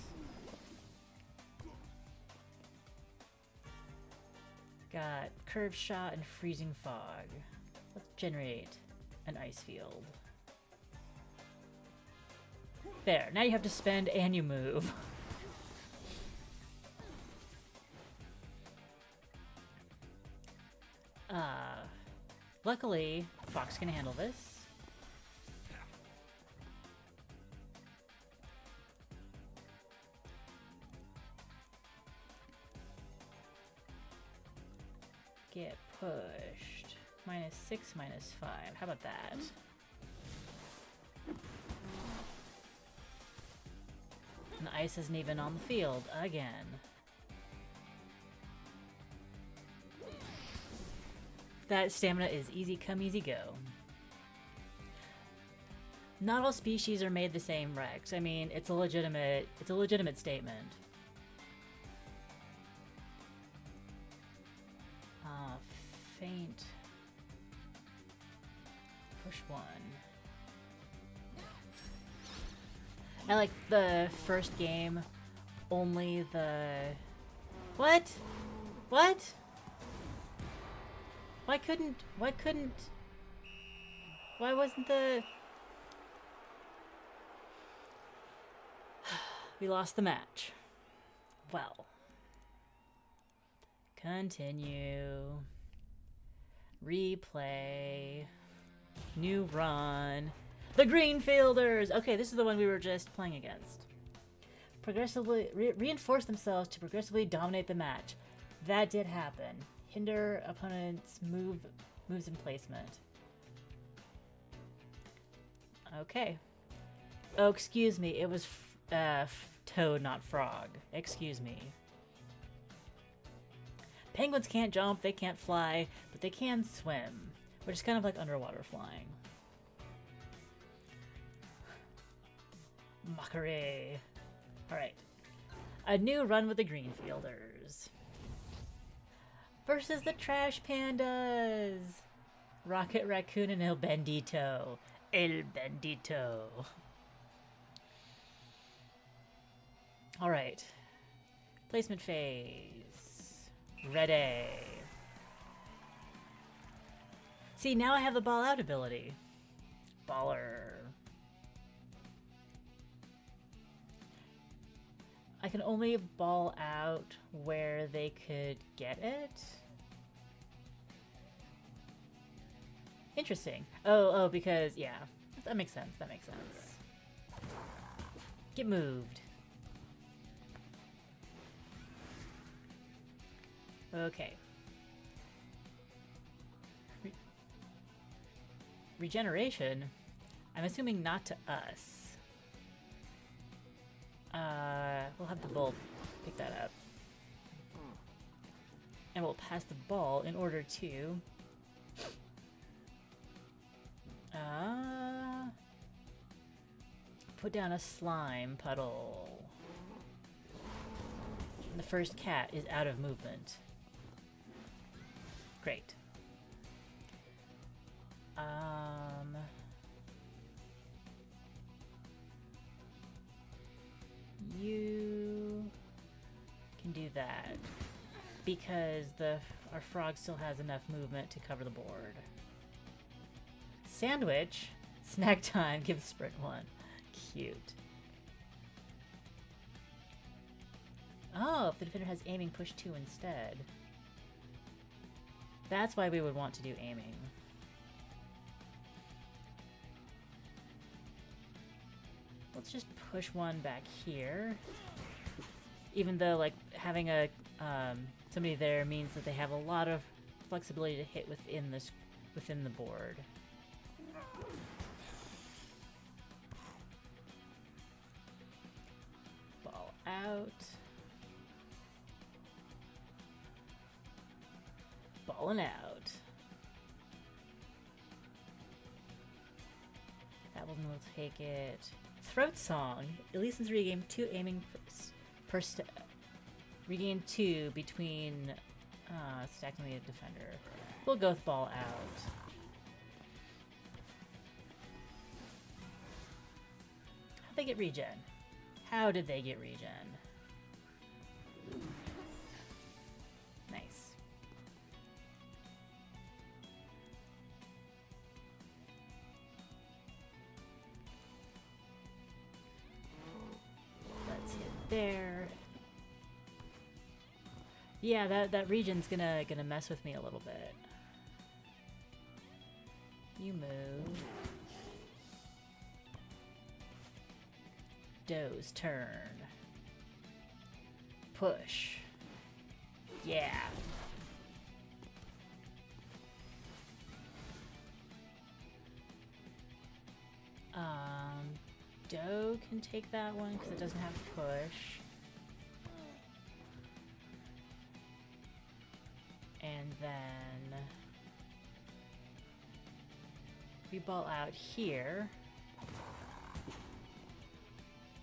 Got Curved Shot and Freezing Fog. Let's generate an ice field. There, now you have to spend and you move. Luckily, Fox can handle this. get pushed. -6, -5. How about that? And the ice isn't even on the field again. That stamina is easy come, easy go. Not all species are made the same, Rex. I mean, it's a legitimate statement. Faint. Push 1. I like the first game, only the... What? What? Why wasn't the... We lost the match. Well. Continue. Replay. New run. The Greenfielders! Okay, this is the one we were just playing against. Progressively reinforce themselves to progressively dominate the match. That did happen. Hinder opponents' moves and placement. Okay. Oh, excuse me. It was Toad, not Frog. Excuse me. Penguins can't jump, they can't fly, but they can swim, which is kind of like underwater flying. Mockery. Alright. A new run with the Greenfielders. Versus the Trash Pandas. Rocket Raccoon and El Bandito. El Bandito. Alright. Placement phase. Ready. See, now I have the ball out ability. Baller. I can only ball out where they could get it. Interesting. Oh, because, yeah. That makes sense. That makes sense. Get moved. Okay. Regeneration? I'm assuming not to us. We'll have the bull pick that up. And we'll pass the ball in order to... put down a slime puddle. And the first cat is out of movement. Great. You can do that because our frog still has enough movement to cover the board. Sandwich, snack time, give sprint 1. Cute. Oh, if the defender has aiming, push 2 instead. That's why we would want to do aiming. Let's just push 1 back here. Even though, like, having a somebody there means that they have a lot of flexibility to hit within the board. Ball out. Ballin' out. That one will take it. Throat Song. Elysians regain 2 aiming per step. Regain 2 between stacking the defender. We'll go with ball out. How'd they get regen? How did they get regen? Nice. Let's hit there. Yeah, that region's gonna mess with me a little bit. You move. Doe's turn. Push. Yeah. Doe can take that one because it doesn't have push. And then we ball out here.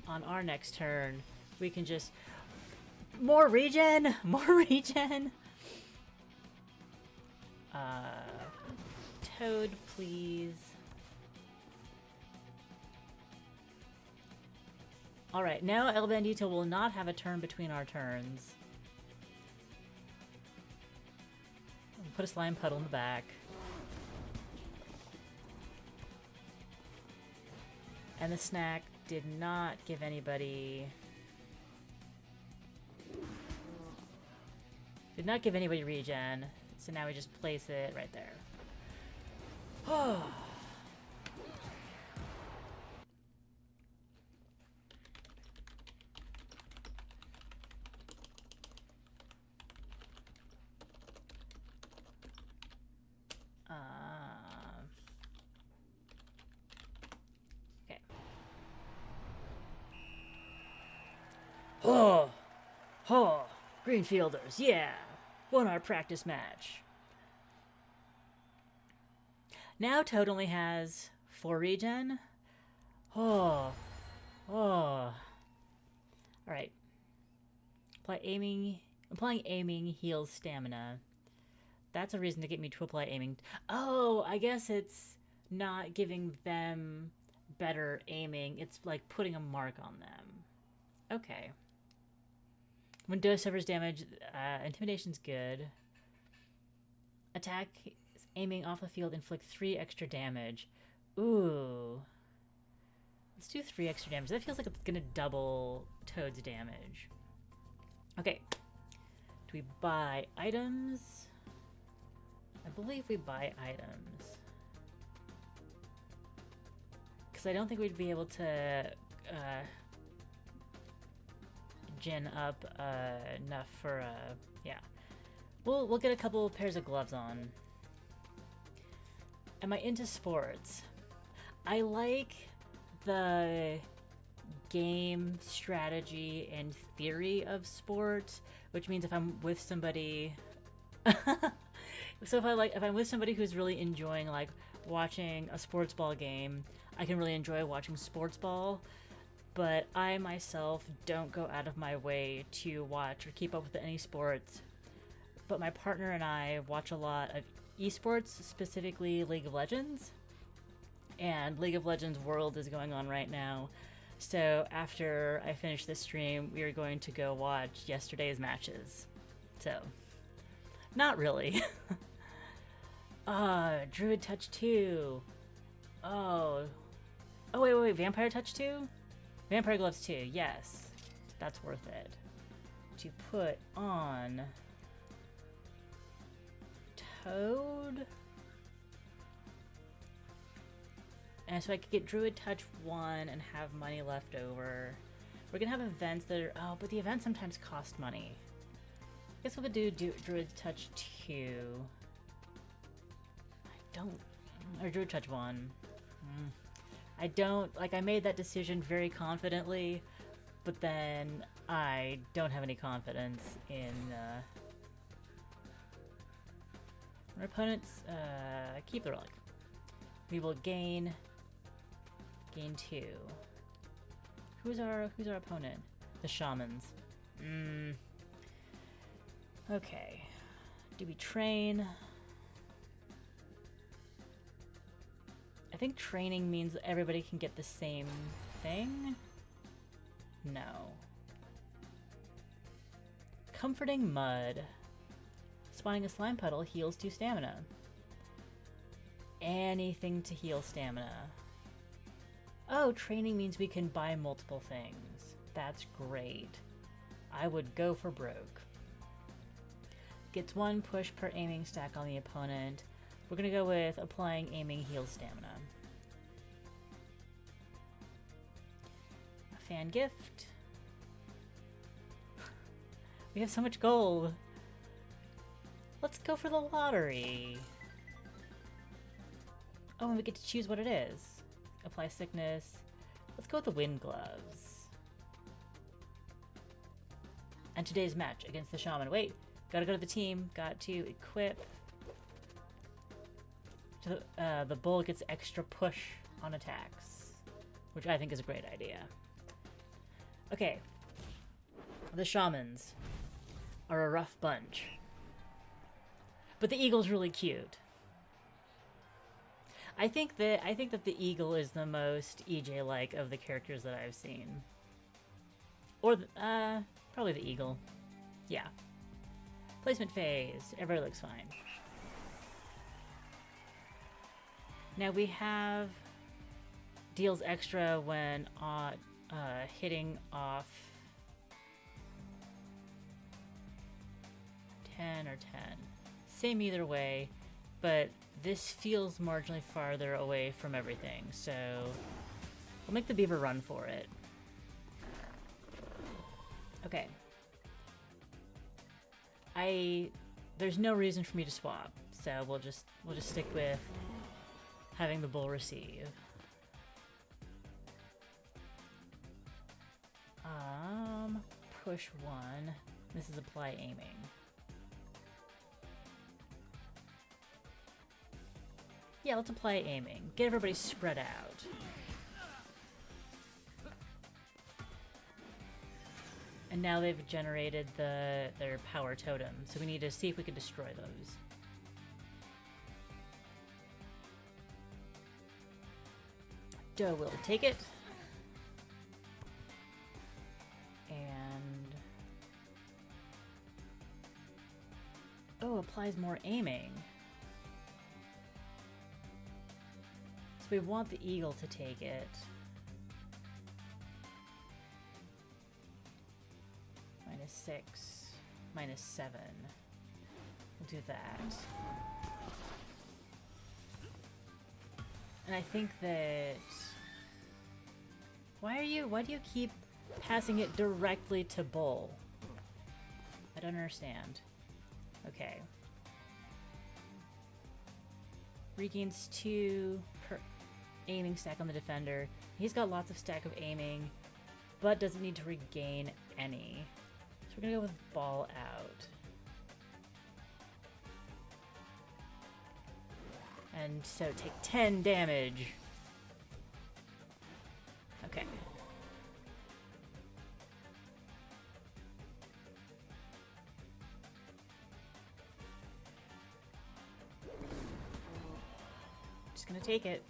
On our next turn, we can just... More regen! More regen! Toad, please. Alright, now El Bandito will not have a turn between our turns. We'll put a slime puddle in the back. And the snack did not give anybody... Did not give anybody regen, so now we just place it right there. Oh. Okay. Oh, oh, Greenfielders, yeah, won our practice match. Now Toad only has 4 regen. Oh, oh. Alright. Applying aiming heals stamina. That's a reason to get me to apply aiming. Oh, I guess it's not giving them better aiming. It's like putting a mark on them. Okay. When Doe suffers damage, Intimidation's good. Attack aiming off the field, inflict 3 extra damage. Ooh. Let's do 3 extra damage. That feels like it's gonna double Toad's damage. Okay. Do we buy items? I believe we buy items. Because I don't think we'd be able to gin up enough for yeah. We'll get a couple pairs of gloves on. Am I into sports? I like the game strategy and theory of sport, which means if I'm with somebody so if I'm with somebody who's really enjoying like watching a sports ball game, I can really enjoy watching sports ball. But I myself don't go out of my way to watch or keep up with any sports. But my partner and I watch a lot of esports, specifically League of Legends. And League of Legends World is going on right now. So after I finish this stream, we are going to go watch yesterday's matches. So, not really. Druid Touch 2. Oh, wait, Vampire Touch 2? Vampire Gloves 2, yes. That's worth it. To put on Toad. And so I could get Druid Touch 1 and have money left over. We're gonna have events that are... Oh, but the events sometimes cost money. I guess we could do Druid Touch 2. Or Druid Touch 1. I don't... Like, I made that decision very confidently, but then I don't have any confidence in... Our opponents keep the relic. We will gain 2. Who's our opponent? The shamans. Okay. Do we train? I think training means everybody can get the same thing. No. Comforting Mud. Spawning a slime puddle heals 2 stamina. Anything to heal stamina. Oh, training means we can buy multiple things. That's great. I would go for broke. Gets 1 push per aiming stack on the opponent. We're gonna go with applying aiming heals stamina. A fan gift. We have so much gold. Let's go for the lottery. Oh, and we get to choose what it is. Apply sickness. Let's go with the wind gloves. And today's match against the shaman. Wait, gotta go to the team. Got to equip. The bull gets extra push on attacks, which I think is a great idea. Okay. The shamans are a rough bunch. But the eagle's really cute. I think that the eagle is the most EJ-like of the characters that I've seen. Or probably the eagle. Yeah. Placement phase. Everybody looks fine. Now we have deals extra when hitting off 10 or 10. Same either way, but this feels marginally farther away from everything, so we'll make the beaver run for it. Okay. There's no reason for me to swap, so we'll just stick with having the bull receive. Push 1. This is apply aiming. Yeah, let's apply aiming. Get everybody spread out. And now they've generated their power totem, so we need to see if we can destroy those. Doe will take it. And... oh, applies more aiming. So we want the eagle to take it. -6, -7. We'll do that. And I think that... why do you keep passing it directly to bull? I don't understand. Okay. Regains 2 per aiming stack on the defender. He's got lots of stack of aiming, but doesn't need to regain any. So we're gonna go with ball out. And so take 10 damage. Okay. Just gonna take it.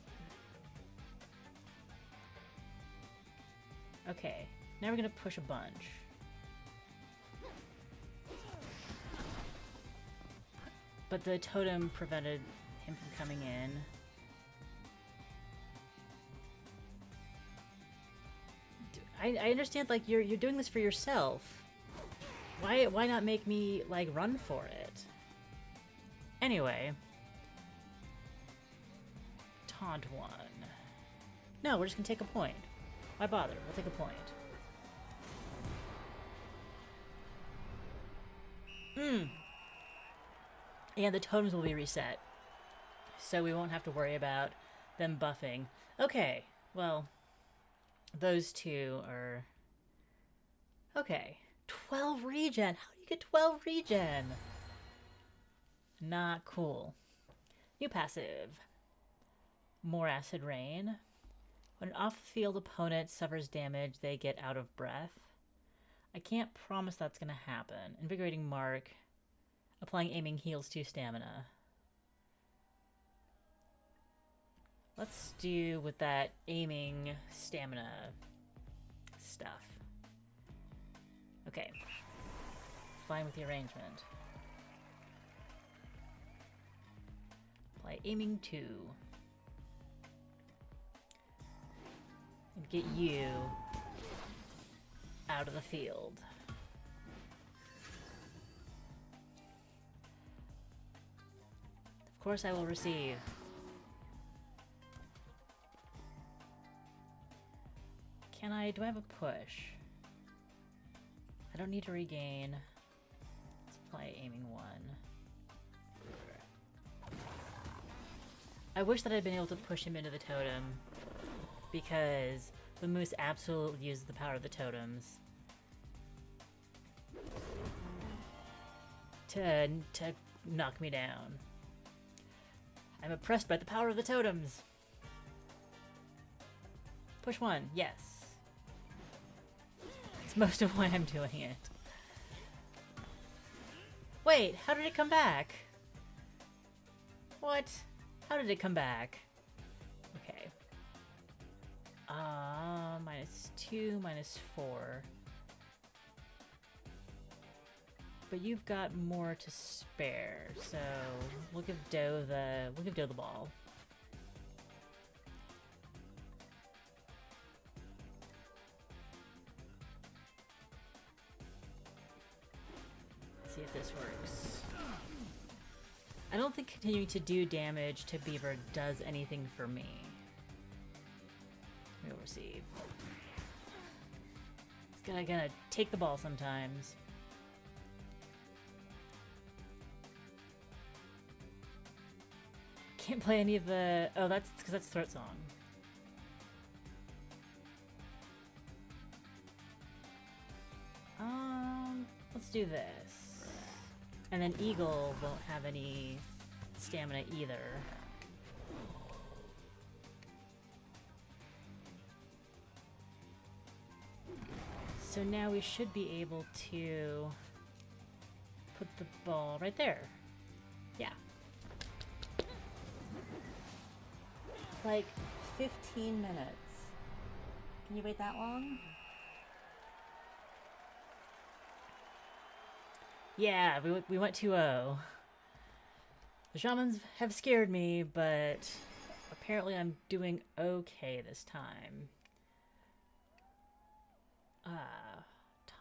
Okay, now we're gonna push a bunch. But the totem prevented him from coming in. I understand, like, you're doing this for yourself. Why not make me, like, run for it? Anyway. Taunt 1. No, we're just gonna take a point. Why bother? We'll take a point. And the totems will be reset. So we won't have to worry about them buffing. Okay, well, those two are... okay. 12 regen! How do you get 12 regen? Not cool. New passive. More acid rain. When an off-field opponent suffers damage, they get out of breath. I can't promise that's going to happen. Invigorating Mark. Applying aiming heals 2 stamina. Let's do with that aiming stamina stuff. Okay. Fine with the arrangement. Apply aiming 2. And get you out of the field. Of course I will receive. Do I have a push? I don't need to regain. Let's apply aiming 1. I wish that I'd been able to push him into the totem, because the moose absolutely uses the power of the totems to knock me down. I'm oppressed by the power of the totems. Push 1, yes. It's most of why I'm doing it. Wait, how did it come back? What? How did it come back? Okay. -2, -4. But you've got more to spare, so we'll give Doe the ball. Let's see if this works. I don't think continuing to do damage to Beaver does anything for me. We'll receive. It's gonna take the ball sometimes. Can't play any of the... Oh, that's because that's Throat Song. Let's do this. And then Eagle won't have any stamina either. So now we should be able to put the ball right there. Yeah. Like 15 minutes. Can you wait that long? Yeah, we went 2-0. The shamans have scared me, but apparently I'm doing okay this time.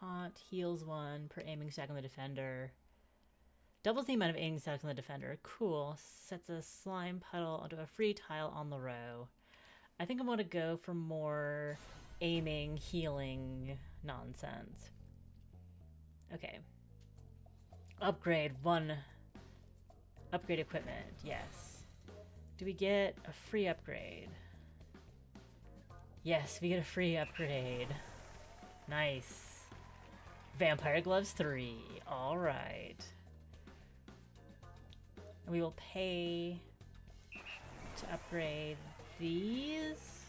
Taunt heals 1 per aiming stack on the defender. Doubles the amount of aiming stacks on the defender. Cool. Sets a slime puddle onto a free tile on the row. I think I'm going to go for more aiming, healing nonsense. Okay. Upgrade 1. Upgrade equipment. Yes. Do we get a free upgrade? Yes, we get a free upgrade. Nice. Vampire Gloves 3. Alright. And we will pay to upgrade these.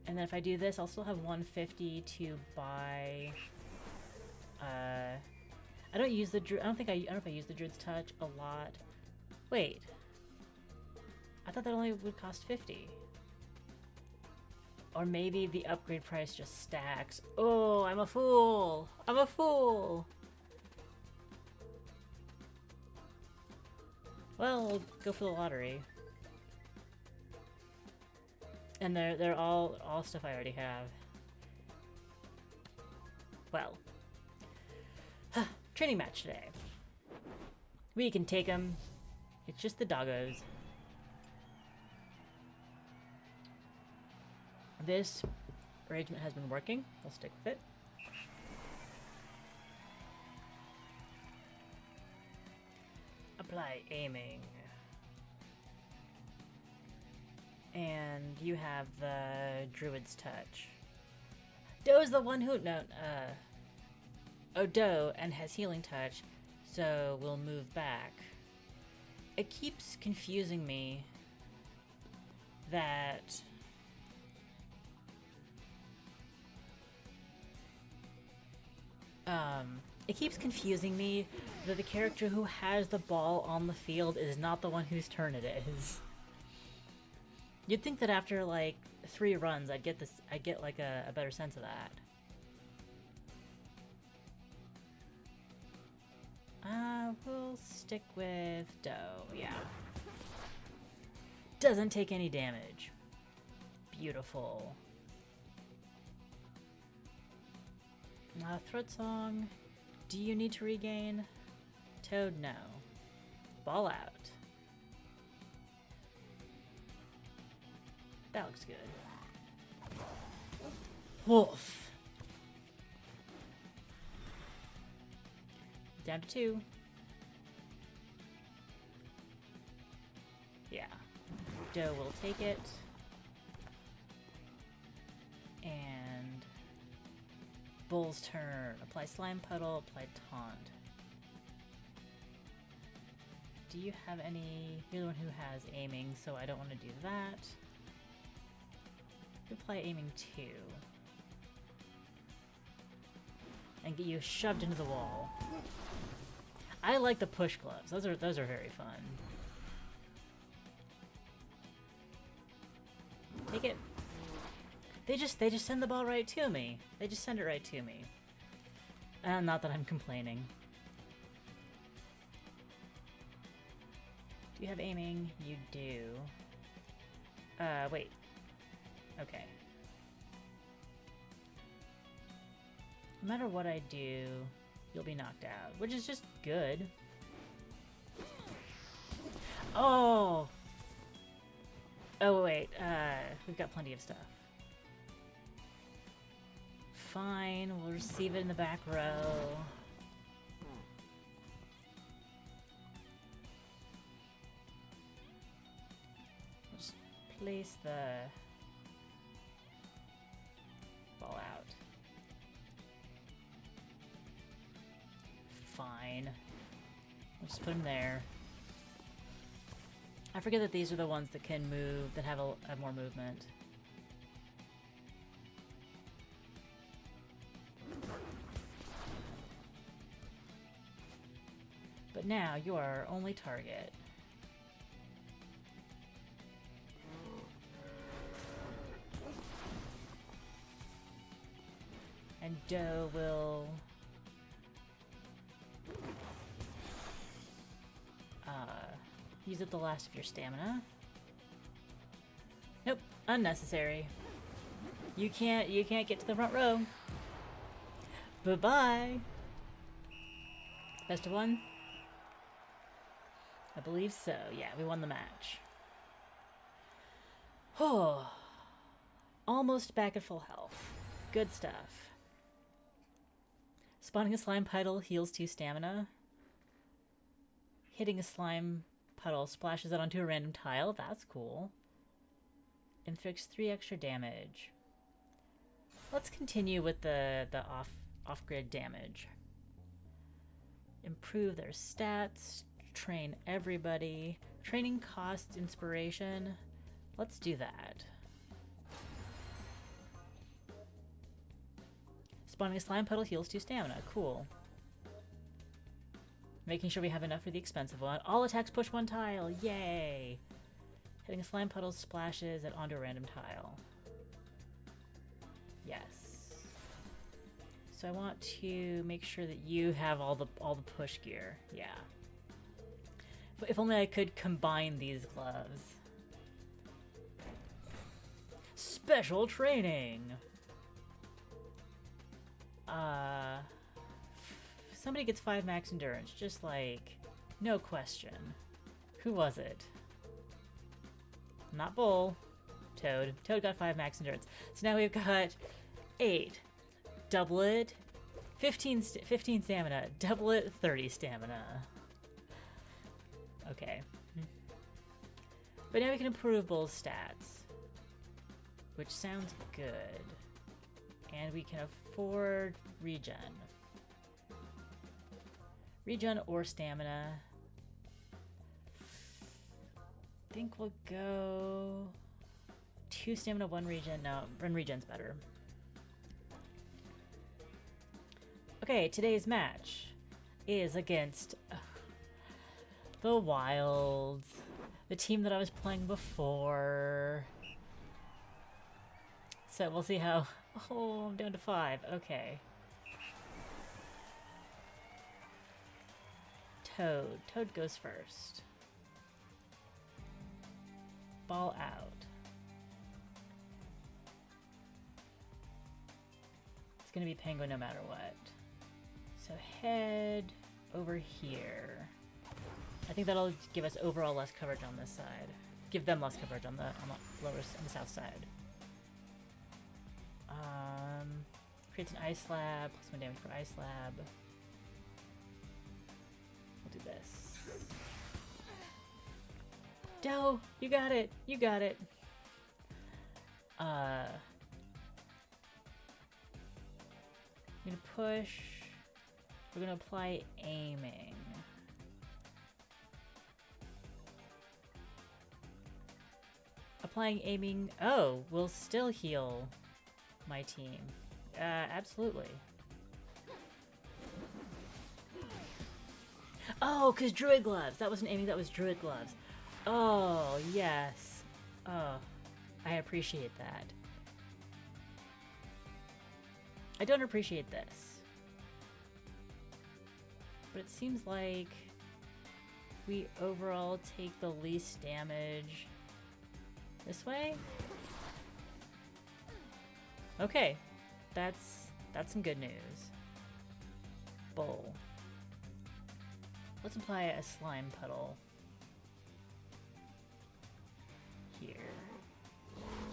And then if I do this, I'll still have 150 to buy... I don't use the Druid... I don't know if I use the Druid's Touch a lot. Wait. I thought that only would cost 50. Or maybe the upgrade price just stacks. Oh, I'm a fool! I'm a fool! Well, we'll go for the lottery. And they're all stuff I already have. Well. Training match today. We can take them. It's just the doggos. This arrangement has been working. We'll stick with it. Apply aiming. And you have the Druid's Touch. Doe's the one who... No, oh, Doe, and has Healing Touch, so we'll move back. It keeps confusing me that... it keeps confusing me that the character who has the ball on the field is not the one whose turn it is. You'd think that after like 3 runs, I'd get like a better sense of that. We'll stick with Doe, yeah. Doesn't take any damage. Beautiful. Throat Song. Do you need to regain? Toad, no. Ball out. That looks good. Wolf. Down to 2. Yeah. Doe will take it. And Bull's turn. Apply Slime Puddle, apply Taunt. Do you have any... You're the one who has aiming, so I don't want to do that. Apply aiming too. And get you shoved into the wall. I like the push gloves. Those are very fun. Take it. They just send the ball right to me. They just send it right to me. Not that I'm complaining. Do you have aiming? You do. Wait. Okay. No matter what I do, you'll be knocked out, which is just good. Oh! Oh, wait. We've got plenty of stuff. Fine, we'll receive it in the back row. Just place the ball out. Fine. We'll just put him there. I forget that these are the ones that can move, that have more movement. But now you are our only target. And Doe will use up the last of your stamina. Nope, unnecessary. You can't get to the front row. Bye-bye. Best of one? I believe so. Yeah, we won the match. Oh, almost back at full health. Good stuff. Spawning a slime puddle heals 2 stamina. Hitting a slime puddle splashes it onto a random tile. That's cool. Inflicts 3 extra damage. Let's continue with the off-grid damage. Improve their stats. Train everybody. Training costs inspiration. Let's do that. Spawning a slime puddle heals 2 stamina. Cool. Making sure we have enough for the expensive one. All attacks push 1 tile. Yay! Hitting a slime puddle splashes it onto a random tile. Yes. So I want to make sure that you have all the push gear. Yeah. But if only I could combine these gloves. Special training. Somebody gets 5 max endurance, just like, no question. Who was it? Not Bull. Toad. Toad got 5 max endurance. So now we've got 8. Double it. 15 stamina. Double it. 30 stamina. Okay. But now we can improve Bull's stats. Which sounds good. And we can afford regen. Regen or stamina. I think we'll go 2 stamina, 1 regen. No, 1 regen's better. Okay, today's match is against the Wilds, the team that I was playing before. So we'll see how... Oh, I'm down to 5. Okay. Toad. Toad goes first. Ball out. It's gonna be Penguin no matter what. So head over here. I think that'll give us overall less coverage on this side. Give them less coverage on the lower, on the south side. Creates an ice slab, plus 1 damage per ice slab. We'll do this. Doe, you got it. You got it. I'm gonna push. We're gonna apply aiming. Applying aiming. Oh, will still heal my team. Absolutely. Oh, because Druid Gloves. That wasn't aiming, that was Druid Gloves. Oh, yes. Oh, I appreciate that. I don't appreciate this. But it seems like we overall take the least damage this way? Okay. That's some good news. Bowl. Let's apply a slime puddle. Here.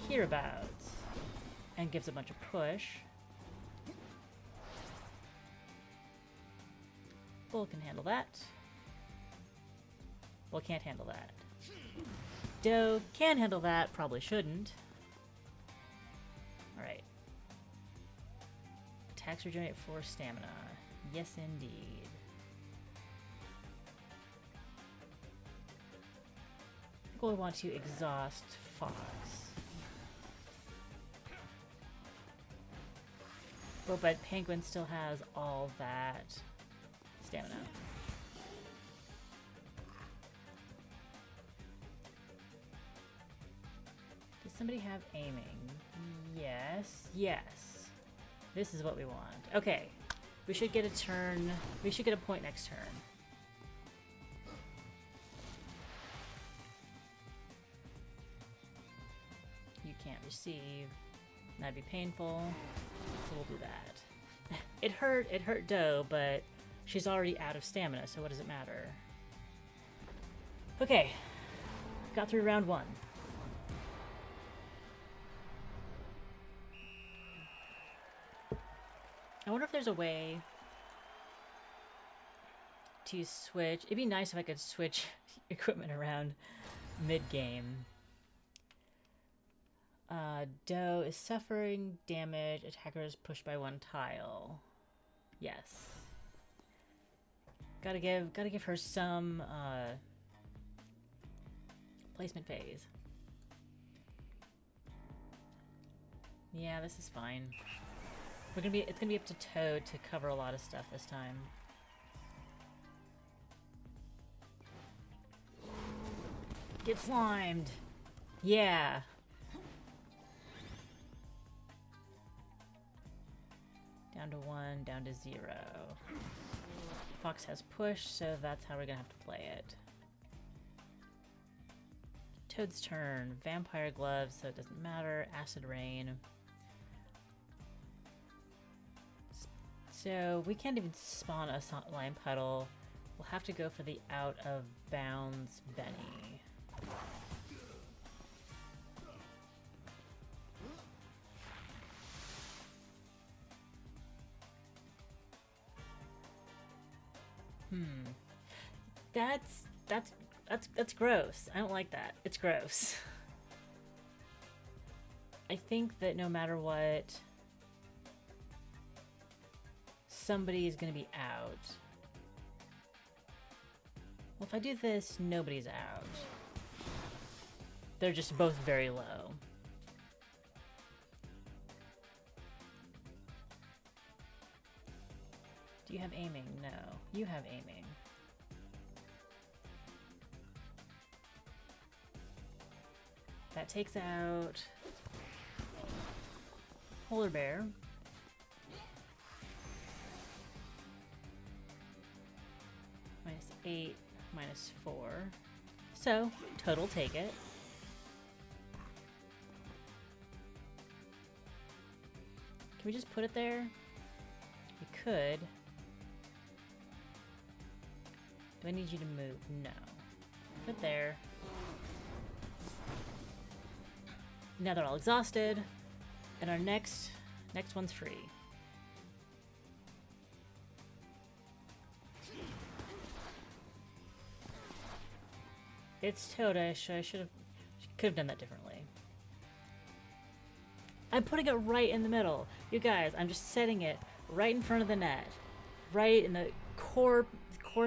Hereabouts. And gives a bunch of push. Bull can handle that. Bull can't handle that. Doe can handle that, probably shouldn't. Alright. Attacks regenerate 4 stamina. Yes, indeed. I think we want to exhaust Fox. Oh, but Penguin still has all that stamina. Does somebody have aiming? Yes. Yes. This is what we want. Okay. We should get a turn. We should get a point next turn. You can't receive. That'd be painful. So we'll do that. It hurt Doe, but she's already out of stamina, so what does it matter? Okay. Got through round 1. I wonder if there's a way to switch. It'd be nice if I could switch equipment around mid-game. Doe is suffering damage. Attacker is pushed by 1 tile. Yes. Gotta give her some placement phase. Yeah, this is fine. It's gonna be up to Toad to cover a lot of stuff this time. Get slimed! Yeah! Down to 1, down to 0. Fox has push, so that's how we're gonna have to play it. Toad's turn. Vampire Gloves, so it doesn't matter. Acid Rain. So we can't even spawn a slime puddle. We'll have to go for the out of bounds Benny. That's gross. I don't like that. It's gross. I think that no matter what, somebody is going to be out. Well, if I do this, nobody's out. They're just both very low. Do you have aiming? No. You have aiming. That takes out Polar Bear. -8, -4. So, total take it. Can we just put it there? We could. Do I need you to move? No. Put there. Now they're all exhausted, and our next one's free. It's Toadish. I could have done that differently. I'm putting it right in the middle. You guys, I'm just setting it right in front of the net. Right in the core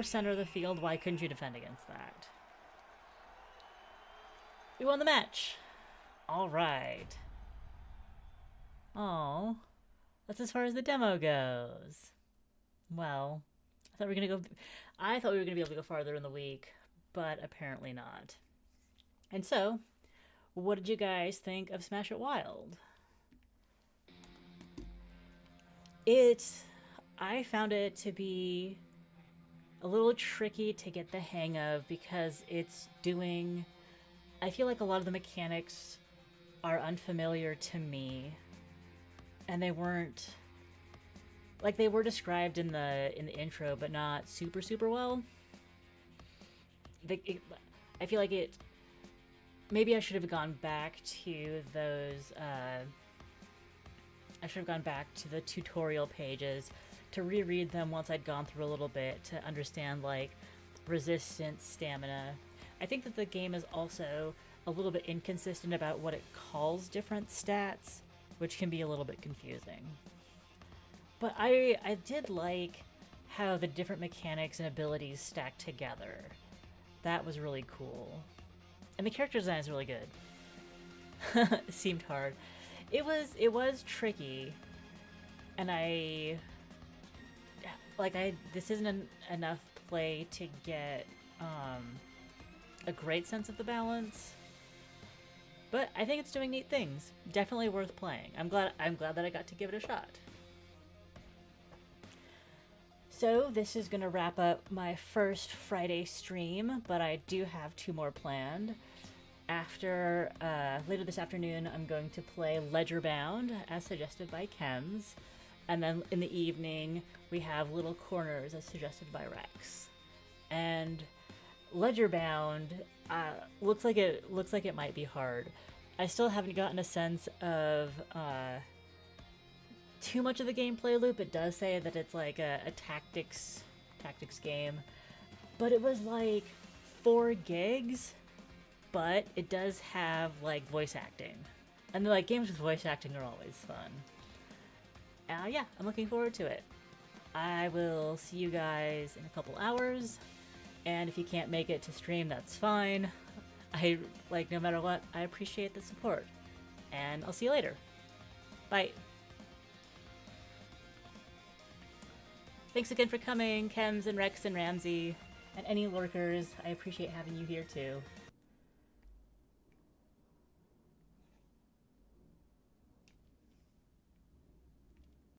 center of the field. Why couldn't you defend against that? We won the match. All right. Oh, that's as far as the demo goes. Well, I thought we were gonna be able to go farther in the week, but apparently not. And so, what did you guys think of Smash It Wild? I found it to be a little tricky to get the hang of because I feel like a lot of the mechanics are unfamiliar to me, and they weren't like they were described in the intro, but not super well. I feel like it. Maybe I should have gone back to those. I should have gone back to the tutorial pages to reread them once I'd gone through a little bit to understand like resistance, stamina. I think that the game is also a little bit inconsistent about what it calls different stats, which can be a little bit confusing. But I did like how the different mechanics and abilities stack together. That was really cool. And the character design is really good. It seemed hard. It was tricky. And this isn't enough play to get a great sense of the balance. But I think it's doing neat things. Definitely worth playing. I'm glad that I got to give it a shot. So this is going to wrap up my first Friday stream, but I do have 2 more planned. After later this afternoon, I'm going to play Ledgerbound, as suggested by Chems, and then in the evening we have Little Corners, as suggested by Rex. And Ledgerbound looks like it might be hard. I still haven't gotten a sense of too much of the gameplay loop. It does say that it's like a tactics game, but it was like 4 gigs. But it does have like voice acting, and like games with voice acting are always fun. Yeah, I'm looking forward to it. I will see you guys in a couple hours, and if you can't make it to stream, that's fine. No matter what, I appreciate the support, and I'll see you later. Bye. Thanks again for coming, Chems and Rex and Ramsey, and any lurkers. I appreciate having you here too.